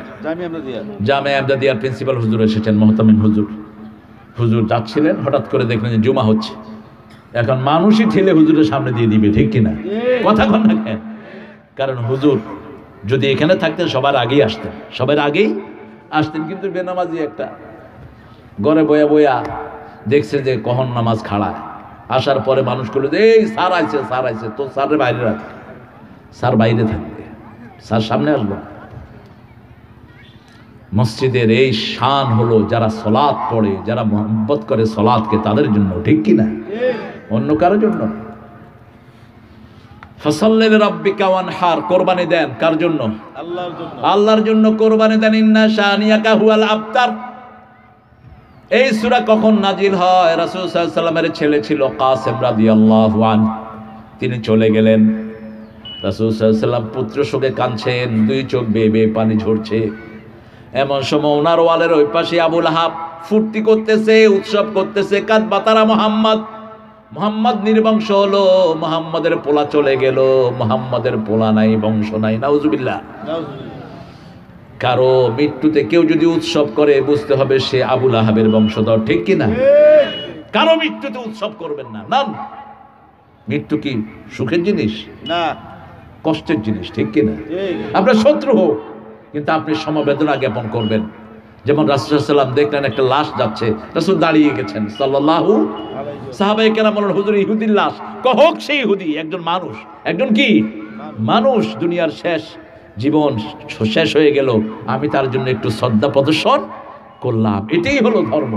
[SPEAKER 1] জামিয়া আমদাদিয়ার প্রিন্সিপাল হুজুর এসেছেন, মুহতামিম হুজুর। হুজুর যাচ্ছিলেন, হঠাৎ করে দেখলেন যে জুমা হচ্ছে। এখন মানুষই ঠেলে হুজুরের সামনে দিয়ে দিবে, ঠিক কিনা? কথা কন না কেন? কারণ হুজুর যদি এখানে থাকতেন সবার আগেই আসতেন, সবার আগেই আসতেন। কিন্তু বেনামাজি একটা ঘরে বয়া বয়া দেখছে যে কখন নামাজ খাড়ায়। আসার পরে মানুষ করলো যে এই স্যার আইছে, স্যার আইছে, তো স্যারের বাইরে রাখ। স্যার বাইরে থাকবে, স্যার সামনে আসবে। মসজিদের এই শান হলো যারা সালাত পড়ে, যারা মুহাব্বত করে সালাতকে, তাদের জন্য, ঠিক কিনা? অন্য কারো জন্য। ফাসাল্লি লিরাব্বিকা ওয়ানহার, কুরবানি দেন। কার জন্য? আল্লাহর জন্য। আল্লাহর জন্য কুরবানি দেন। ইন্না শানিয়াকা হুয়াল আবতার। এই সূরা কখন নাজিল হয়? রাসূল সাল্লাল্লাহু আলাইহি ওয়াসাল্লামের ছেলে ছিল কাসেম রাদিয়াল্লাহু আনহু, তিনি চলে গেলেন। রাসূল সাল্লাল্লাহু আলাইহি ওয়াসাল্লাম পুত্র শোকে কাঁদছেন, 2 চোখ বেয়ে বেয়ে পানি ঝরছে। এমন সময় ওনার ওয়ালের ওই পাশে আবু লাহাব ফুর্তি করতেছে, উৎসব করতেছে, কাঁদবা তারা মুহাম্মদ, মুহাম্মদ নির্বংশ হলো, মুহাম্মাদের পোলা চলে গেল, মুহাম্মাদের পোলা নাই, বংশ নাই। নাউজুবিল্লাহ। কারো মৃত্যুতে কেউ যদি উৎসব করে বুঝতে হবে সে আবু লাহাবের বংশধর, ঠিক কিনা? কারো মৃত্যুতে উৎসব করবেন না। না, মৃত্যু কি সুখের জিনিস? না, কষ্টের জিনিস, ঠিক কিনা? আপনার শত্রু হোক, কিন্তু আপনি সমবেদনা জ্ঞাপন করবেন। যেমন রাসূল সাল্লাল্লাহু আলাইহি ওয়াসাল্লাম দেখলেন একটা লাশ যাচ্ছে, রাসূল দাঁড়িয়ে গেছেন সাল্লাল্লাহু। সাহাবায়ে কেরাম বললেন, হুজুর ইহুদির লাশ। হোক সেই ইহুদি, একজন মানুষ, একজন কি মানুষ, দুনিয়ার শেষ জীবন শেষ হয়ে গেল, আমি তার জন্য একটু শ্রদ্ধা প্রদর্শন করলাম, এটাই হলো ধর্ম।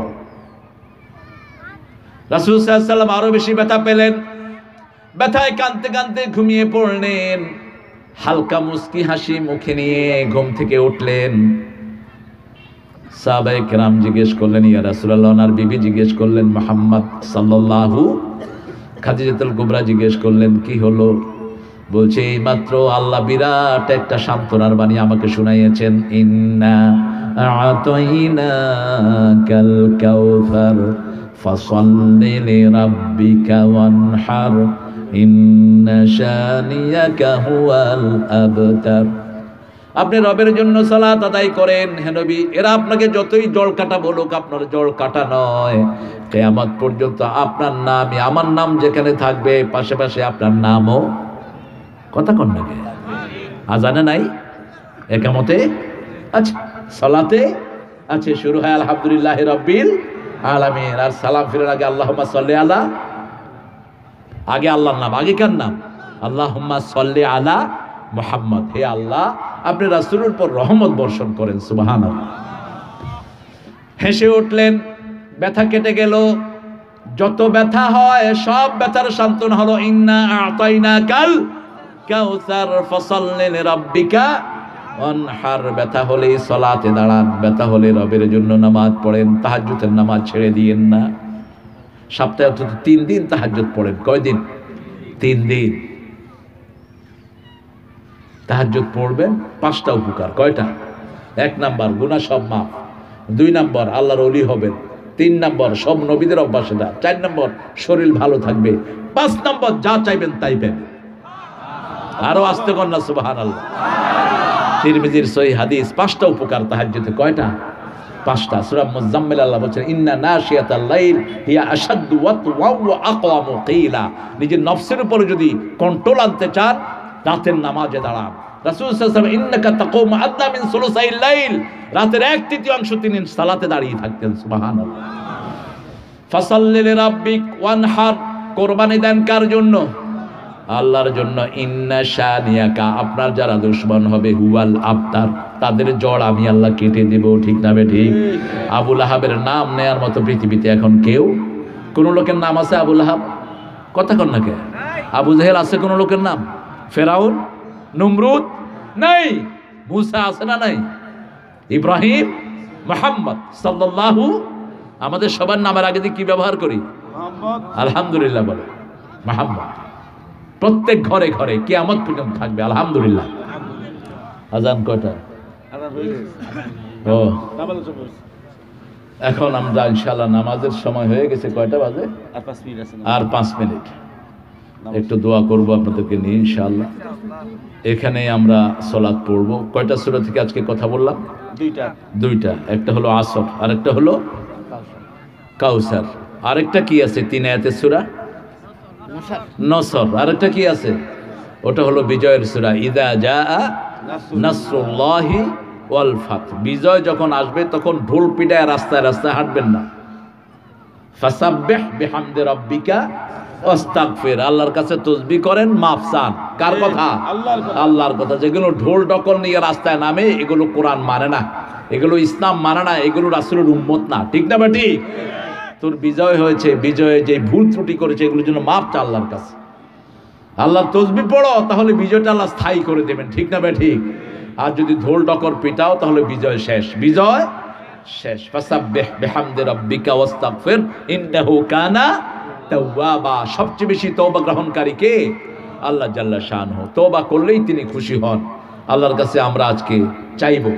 [SPEAKER 1] রাসূল সাল্লাল্লাহু আলাইহি ওয়াসাল্লাম আরো বেশি ব্যথা পেলেন, ব্যথায় কাঁদতে কাঁদতে ঘুমিয়ে পড়লেন। হালকা মুস্কি হাসি মুখে নিয়ে ঘুম থেকে উঠলেন। সাহাবায়ে কেরাম জিজ্ঞেস করলেন, ইয়া রাসূলুল্লাহ। ওনার বিবি জিজ্ঞেস করলেন, মুহাম্মদ সাল্লাল্লাহু। খাদিজাতুল কুবরা জিজ্ঞেস করলেন, কি হলো? বলছে, এইমাত্র আল্লাহ বিরাট একটা সান্ত্বনার বাণী আমাকে শুনাইয়েছেন। ইন্না আ'তাইনাকাল কাউসার ফাসাল্লি লিরাব্বিকা ওয়ানহার ইন্না শানিয়াকা হুয়াল আবতার। আপনি রবের জন্য সালাত আদায় করেন হে নবী। এরা আপনাকে যতই জল কাটা বলুক, আপনার জল কাটা নয়। কিয়ামত পর্যন্ত আপনার নামই, আমার নাম যেখানে থাকবে পাশে পাশে আপনার নামও। কথা কন নাকি? আজানে নাই, একামতে আচ্ছা, সালাতে আছে, শুরু হয় আলহামদুলিল্লাহি রাব্বিল আলামিন। আর সালাম ফিরার আগে আল্লাহুম্মা সাল্লি আলা, আগে আল্লাহর নাম, আগে কার নাম? আল্লাহুম্মা সাল্লি আলা মুহাম্মদ। হে আল্লাহ, আপনি রাসূলের উপর রহমত বর্ষণ করেন। সুবহানাল্লাহ। হেসে উঠলেন, ব্যথা কেটে গেল। যত ব্যথা হয় সব ব্যথার সান্ত্বনা হলো ইন্না আ'তাইনাকাল কাউসার ফাসাল্লি লিরাব্বিকা ওয়ানহার। ব্যথা হলে সালাতে দাঁড়ান, ব্যথা হলে রবের জন্য নামাজ পড়েন, তাহাজ্জুদের নামাজ ছেড়ে দিয়েন না। সপ্তাহে অন্তত 3 দিন তাহাজ্জুদ পড়েন। কয়দিন? 3 দিন তাহাজ্জুদ পড়বেন। 5টা উপকার। কয়টা? 1 নাম্বার, গুনাহ সব মাফ। 2 নাম্বার, আল্লাহর ওলি হবেন। 3 নাম্বার, সব নবীদের অভ্যাস এটা। 4 নাম্বার, শরীর ভালো থাকবে। 5 নাম্বার, যা চাইবেন তাই পাবেন। আরো আসতে কর না সুবহানাল্লাহ। তিরমিজির সহিহ হাদিস। 5টা উপকার তাহাজ্জুদে। কয়টা? 5টা। সূরা মুজাম্মিল আল্লাহ বলেন, ইন্না নাশিয়াতাল লাইল হিয়া আশাদ্দু ওয়াতওয়া ওয়া আকওয়ামু কিলা। নিজের নফসের উপরে যদি কন্ট্রোল আনতে চান, রাতের নামাজে দাঁড়ান। রাসূল সাল্লাল্লাহু আলাইহি ওয়াসাল্লাম ইন্নাকা তাকুমু আদনা মিন সুলুসাইল লাইল, রাতের 1/3 তিনি সালাতে দাঁড়িয়ে থাকতেন। সুবহানাল্লাহ। ফাসাল্লি লিরাব্বিক ওয়ানহার, কুরবানি দেন কার জন্য? আল্লাহর জন্য। ইন্না শানিয়াকা, আপনার যারা দুশমন হবে, হুয়াল আবতার, তাদের জড় আমি আল্লাহ কেটে দেব। ঠিক না বে ঠিক? আবু লাহাবের নাম নেয়ার মতো পৃথিবীতে এখন কেউ, কোন লোকের নাম আছে আবু লাহাব? কথা কন না কে? আবু জাহেল আছে কোন লোকের নাম? ফেরাউন, নমরুদ নাই। মুসা আছে না নাই? ইব্রাহিম, মুহাম্মদ সাল্লাল্লাহু। আমাদের সবার নামের আগে দিয়ে কি ব্যবহার করি? আলহামদুলিল্লাহ বলে। মুহাম্মদ প্রত্যেক ঘরে ঘরে কিয়ামত পর্যন্ত থাকবে। আলহামদুলিল্লাহ। আজান কয়টা? ও, এখন আমরা ইনশাআল্লাহ নামাজের সময় হয়ে গেছে। কয়টা বাজে? আর 5 মিনিট। একটু দোয়া করব আপনাদেরকে নিয়ে ইনশাআল্লাহ। এখানে আমরা সালাত পড়ব। কয়টা সূরা থেকে আজকে কথা বললাম? 2টা। একটা হলো আসর, আরেকটা হলো কাউসার, আরেকটা কি আছে 3 আয়াতের সূরা? নসর। আরেকটা কি আছে? ওটা হলো বিজয়ের সূরা, ইযা জাআ নাসরুল্লাহি ওয়াল ফাত। বিজয় যখন আসবে তখন ঢোল পিটায় রাস্তায় রাস্তায় হাঁটবেন না। ফাসাব্বিহ বিহামদি রাব্বিকা ওয়াস্তাগফির, আল্লাহর কাছে তাসবিহ করেন, মাফ চান। কার কথা? আল্লাহর কথা। যেগুলো ঢোল ডকল নিয়ে রাস্তায় নামে, এগুলো কোরআন মানে না, এগুলো ইসলাম মানে না, এগুলো রাসূলের উম্মত না। ঠিক না বেটি? তোর বিজয় হয়েছে, বিজয়ে যে ভুল ত্রুটি করেছে এগুলোর জন্য মাপ চা আল্লাহর কাছে। আল্লাহ তাসবিহ পড়ো, তাহলে বিজয়টা আল্লাহ স্থায়ী করে দেবেন। ঠিক না বেটি? আর যদি ঢোল ডকর পিটাও তাহলে বিজয় শেষ, বিজয় শেষ। ফাসাব্বিহ বিহামদি রাব্বিকা ওয়াস্তাগফির ইন্নাহু কানা তাওয়াবা। সবচেয়ে বেশি তওবা গ্রহণকারী কে? আল্লাহ জাল্লা শানহু। তওবা করলেই তিনি খুশি হন। আল্লাহর কাছে আমরা আজকে চাইবো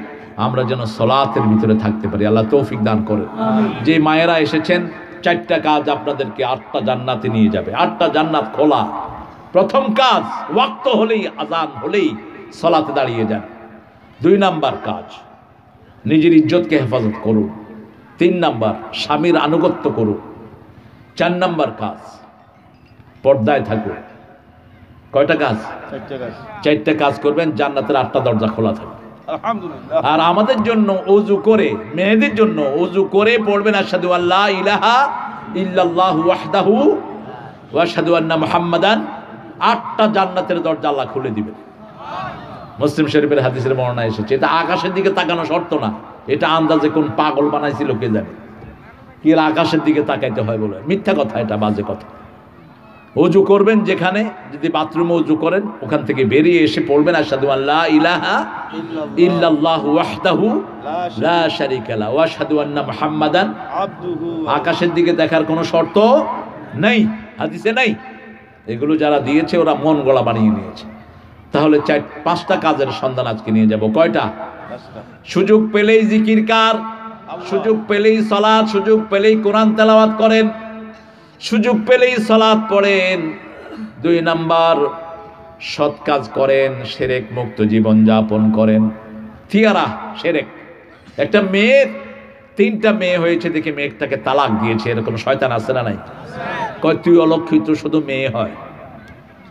[SPEAKER 1] আমরা যেন সালাতের ভিতরে থাকতে পারি। আল্লাহ তৌফিক দান করে। যে মায়েরা এসেছেন 4টা কাজ আপনাদেরকে 8টা জান্নাতে নিয়ে যাবে। 8টা জান্নাত খোলা। প্রথম কাজ, ওয়াক্ত হলেই, আজান হলেই সালাতে দাঁড়িয়ে যান। 2 নাম্বার কাজ, নিজের ইজ্জতকে হেফাজত করুন। 3 নাম্বার, স্বামীর আনুগত্য করুন। 4 নাম্বার কাজ, পর্দায় থাকুন। কয়টা কাজ? 4টা কাজ করবেন, জান্নাতের 8টা দরজা খোলা থাকবে।
[SPEAKER 2] আলহামদুলিল্লাহ।
[SPEAKER 1] আর আমাদের জন্য ওযু করে, মেয়েদের জন্য ওযু করে পড়বেন আশহাদু আল্লা ইলাহা ইল্লাল্লাহু ওয়াহদাহু ওয়া আশহাদু আন্না মুহাম্মাদান। 8টা জান্নাতের দরজা আল্লাহ খুলে দিবেন। মুসলিম শরীফের হাদিসের বর্ণনা এসেছে। এটা আকাশের দিকে তাকানো শর্ত না, এটা আন্দাজে কোন পাগল বানাইছিল কে জানে, কি আকাশের দিকে তাকাইতে হয় বলে। মিথ্যা কথা, এটা বাজে কথা। ওযু করবেন যেখানে, যদি বাথরুমে ওযু করেন, ওখান থেকে বেরিয়ে এসে পড়বেন আশহাদু আল্লা ইলাহা ইল্লাল্লাহু ওয়াহদাহু লা শারীকা লাহু ওয়া আশহাদু আন্না মুহাম্মাদান
[SPEAKER 2] আবদুহু।
[SPEAKER 1] আকাশের দিকে দেখার কোনো শর্ত নেই, হাদিসে নেই। এগুলো যারা দিয়েছে ওরা মন গলা বানিয়ে নিয়েছে। তাহলে 5টা কাজের সন্ধান আজকে নিয়ে যাব। কয়টা? সুযোগ পেলেই জিকিরকার, সুযোগ পেলেই সালাত, সুযোগ পেলেই কোরআন তেলাওয়াত করেন, সুযোগ পেলেই সালাত পড়েন। 2 নাম্বার, সৎ কাজ করেন, শিরক মুক্ত জীবন যাপন করেন। থিয়ারা শিরক। একটা মেয়ের 3টা মেয়ে হয়েছে দেখে মেয়েটাকে তালাক দিয়েছে, এরকম শয়তান আছে না নাই? কয় তুই অলক্ষিত, শুধু মেয়ে হয়।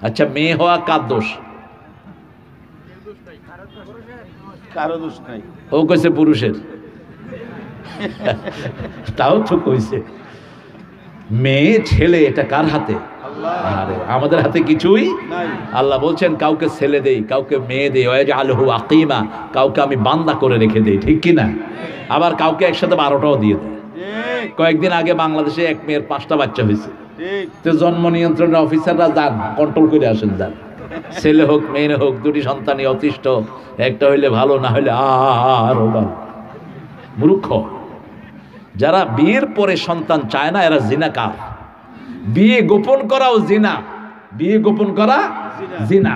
[SPEAKER 1] আচ্ছা, মেয়ে হওয়া কার দোষ?
[SPEAKER 2] কারো দোষ নাই।
[SPEAKER 1] ও কইছে পুরুষের। তাও তো কইছে। মেয়ে ছেলে এটা কার হাতে? আরে আমাদের হাতে কিছুই
[SPEAKER 2] নাই।
[SPEAKER 1] আল্লাহ বলছেন কাউকে ছেলে দেই, কাউকে মেয়ে দেই, ওয়াজআলহু আকিমা, কাউকে আমি বান্দা করে রেখে দেই, ঠিক কি না? আবার কাউকে একসাথে 12টাও দিয়ে দেয়।
[SPEAKER 2] ঠিক
[SPEAKER 1] কয়েকদিন আগে বাংলাদেশে এক মেয়ের 5টা বাচ্চা হয়েছে।
[SPEAKER 2] ঠিক।
[SPEAKER 1] তো জন্ম নিয়ন্ত্রণের অফিসাররা যান, কন্ট্রোল করে আসেন, যান। ছেলে হোক মেয়ে হোক, 2টি সন্তানই অতিষ্ঠ। একটা হইলে ভালো, না হইলে আরো ভালো। মূর্খ যারা বিয়ের পরে সন্তান চায় না, এরা জিনাকার। বিয়ে গোপন করাও জিনা, বিয়ে গোপন করা জিনা।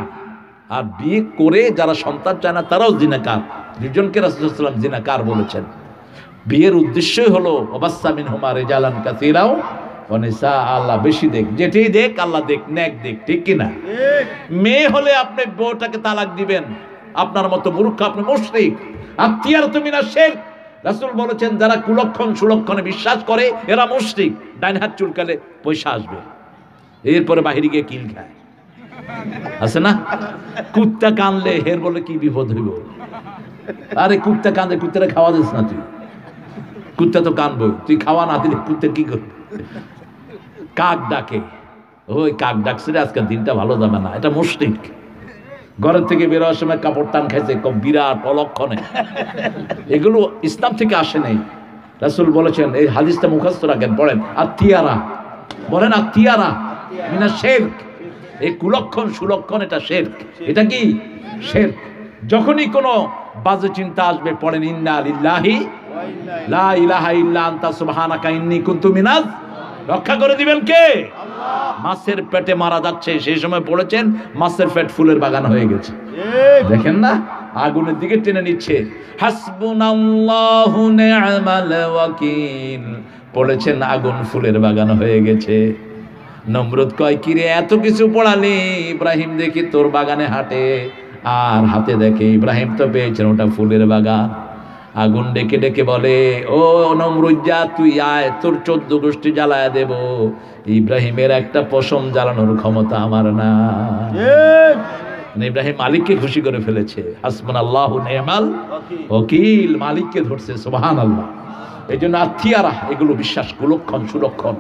[SPEAKER 1] আর বিয়ে করে যারা সন্তান চায় না তারাও জিনাকার। 2জনকে রাসূলুল্লাহ সাল্লাল্লাহু আলাইহি ওয়াসাল্লাম জিনাকার বলেছেন। বিয়ের উদ্দেশ্যই হলো ওয়াবাসসা মিনহুমা রিজালান কাসীরাও ওয়া নিসা। আল্লাহ বেশি দেখ, যেটাই দেখ আল্লাহ দেখ, নেক দেখ, ঠিক কি না? মেয়ে হলে আপনি বউটাকে তালাক দিবেন, আপনার মতো মূর্খ, আপনি মুশরিক। আত্মীয়ারাতু মিনাশ শিরক। রাসূল বলেছেন যারা কুলক্ষণ সুলক্ষণে বিশ্বাস করে এরা মুশরিক। ডাইন হাত চুলকালে পয়সা আসবে, এরপরে বাহিরে গিয়ে কিল খায়। আছে না? কুত্তা কানলে হের বলে কি বিপদ হইব। আরে কুত্তা কান্দে, কুত্তারে খাওয়া দিস না তুই। কুত্তা তো কানবো, তুই খাওয়া না দিলে কুত্তা কি করবে? কাক ডাকে, ওই কাক ডাকছে রে, আজকের দিনটা ভালো যাবে না। এটা মুশরিক। ঘরের থেকে বেরোয়ার সময় কাপড় টান খাইছে, বিরাট অলক্ষণে। এগুলো ইসলাম থেকে আসে নাই। রাসূল বলেছেন, এই হাদিসটা মুখস্থ রাখেন, পড়েন, আত্মীয়ারা বলেন, আত্মীয়ারা মিনাশ শিরক। এই কুলক্ষণ সুলক্ষণ এটা শিরক। এটা কি? শিরক। যখনই কোনো বাজে চিন্তা আসবে পড়েন, ইন্না লিল্লাহি লা ইলাহা ইল্লা আনতা সুবহানাকা ইন্নী কুনতু মিনাজ। রক্ষা করে দিবেন কে? মাছের পেটে মারা যাচ্ছে, সেই সময় পড়েছেন মাছের পেট ফুলের বাগান হয়ে গেছে। দেখেন না, আগুনের দিকে টেনে নিচ্ছে। হাসবুনাল্লাহু নি'মাল ওয়াকিল পড়েছেন, আগুন ফুলের বাগান হয়ে গেছে। নমরুদ কয়, কিরে এত কিছু পড়ালি, ইব্রাহিম দেখি তোর বাগানে হাঁটে, আর হাতে দেখে ইব্রাহিম তো পেয়েছেন ওটা ফুলের বাগান। আগুন ডেকে ডেকে বলে, ও নমরুদ যা, তুই আয়, তোর 14 গোষ্ঠী জ্বালায় দেব। ইব্রাহিমের একটা পশম জ্বালানোর ক্ষমতা আমার না। ইব্রাহিম মালিককে খুশি করে ফেলেছে। হাসবুনাল্লাহু নি'মাল ওয়াকিল, মালিককে ধরছে। সুবহানাল্লাহ। এই জন্য আত্মীয়ারা এগুলো বিশ্বাস, কুলক্ষণ সুলক্ষণ।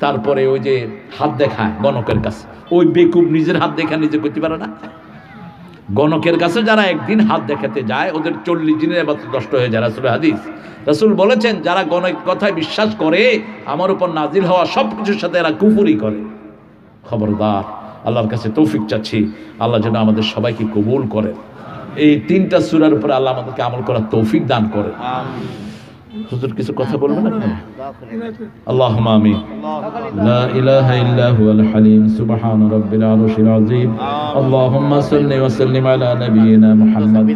[SPEAKER 1] তারপরে ওই যে হাত দেখায় গণকের কাছে, ওই বেকুব নিজের হাত দেখা নিজে করতে পারে না। গণকের কাছে যারা একদিন হাত দেখাতে যায়, ওদের 40 দিনের ইবাদত নষ্ট হয়ে যায়। রাসূলের হাদিস। রাসূল বলেছেন, যারা গণকের কথায় বিশ্বাস করে, আমার উপর নাজিল হওয়া সব কিছুর সাথে এরা কুফরি করে। খবরদার, আল্লাহর কাছে তৌফিক চাচ্ছি, আল্লাহ যেন আমাদের সবাইকে কবুল করেন। এই 3টা সূরার উপরে আল্লাহ আমাদেরকে আমল করার তৌফিক দান করেন। হুজুর কিছু কথা বলবেন আপনি? আল্লাহুম্মা আমিন। লা ইলাহা ইল্লা হুয়াল হালিম সুবহান রাব্বিল আরশিল আযীম। আল্লাহুম্মা সাল্লি ওয়া সাল্লিম আলা নাবিয়িনা মুহাম্মদ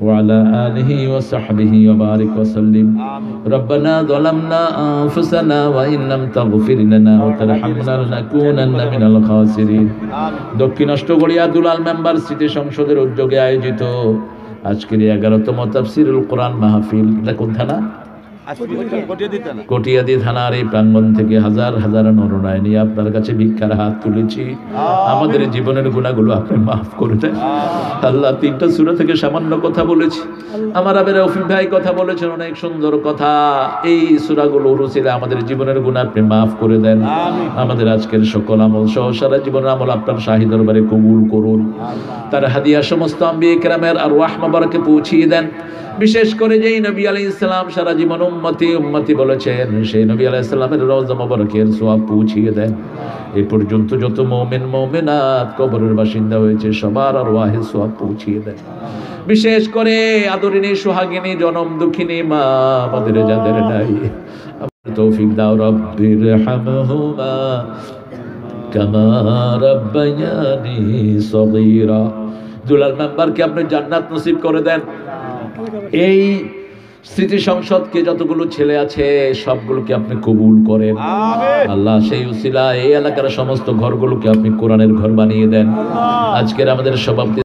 [SPEAKER 1] وعلى آله وصحبه وبارك وسلم ربنا ظلمنا أنفسنا وإن لم تغفر لنا وترحمنا لنكونن من الخاسرين দক্ষিণ অষ্টগড়িয়া দুলাল মেম্বার স্মৃতি সংসদের উদ্যোগে আয়োজিত আজকের 11তম তাফসীরুল কোরআন মাহফিল। এটা কোন থানা? কটিয়াদি থানার এই প্রাঙ্গণ থেকে হাজার হাজার নরনায় নিয়ে আপনার কাছে ভিক্ষার হাত তুলেছি। আমাদের জীবনের গুনাহগুলো আপনি মাফ করে দেন আল্লাহ। 3টা সূরা থেকে সামান্য কথা বলেছি, আমার আবের রফিক ভাই কথা বলেছেন অনেক সুন্দর কথা। এই সূরাগুলো উরুসিলে আমাদের জীবনের গুনাহ আপনি মাফ করে দেন। আমাদের আজকের সকল আমল সহ সারা জীবনের আমল আপনার শাহী দরবারে কবুল করুন। তার হাদিয়া সমস্ত আম্বিয়া কেরামের আরওয়াহ মোবারকে পৌঁছিয়ে দেন। বিশেষ করে যেই নবী আলাইহিস সালাম সারা জীবন উম্মতি উম্মতি বলেছেন, সেই নবী আলাইহিস সালামের রওজা মোবারকের সওয়াব পৌঁছিয়ে দেন। এই পর্যন্ত যত মুমিন মুমিনাত কবরের বাসিন্দা হয়েছে সবার আরওয়াহের সওয়াব পৌঁছিয়ে দেন। বিশেষ করে আদরিনী সোহাগিনী জনম দুঃখিনী মা আমাদের যাদের নাই, তৌফিক দাও রব্বির হামহুমা কামা রাব্বায়ানি সগীরা। দুলাল মেম্বারকে আপনি জান্নাত নসিব করে দেন। এই স্মৃতি সংসদকে যতগুলো ছেলে আছে সবগুলোকে আপনি কবুল করেন আল্লাহ। সেই উসিলা এই এলাকার সমস্ত ঘরগুলোকে আপনি কোরআনের ঘর বানিয়ে দেন। আজকের আমাদের সভাপতি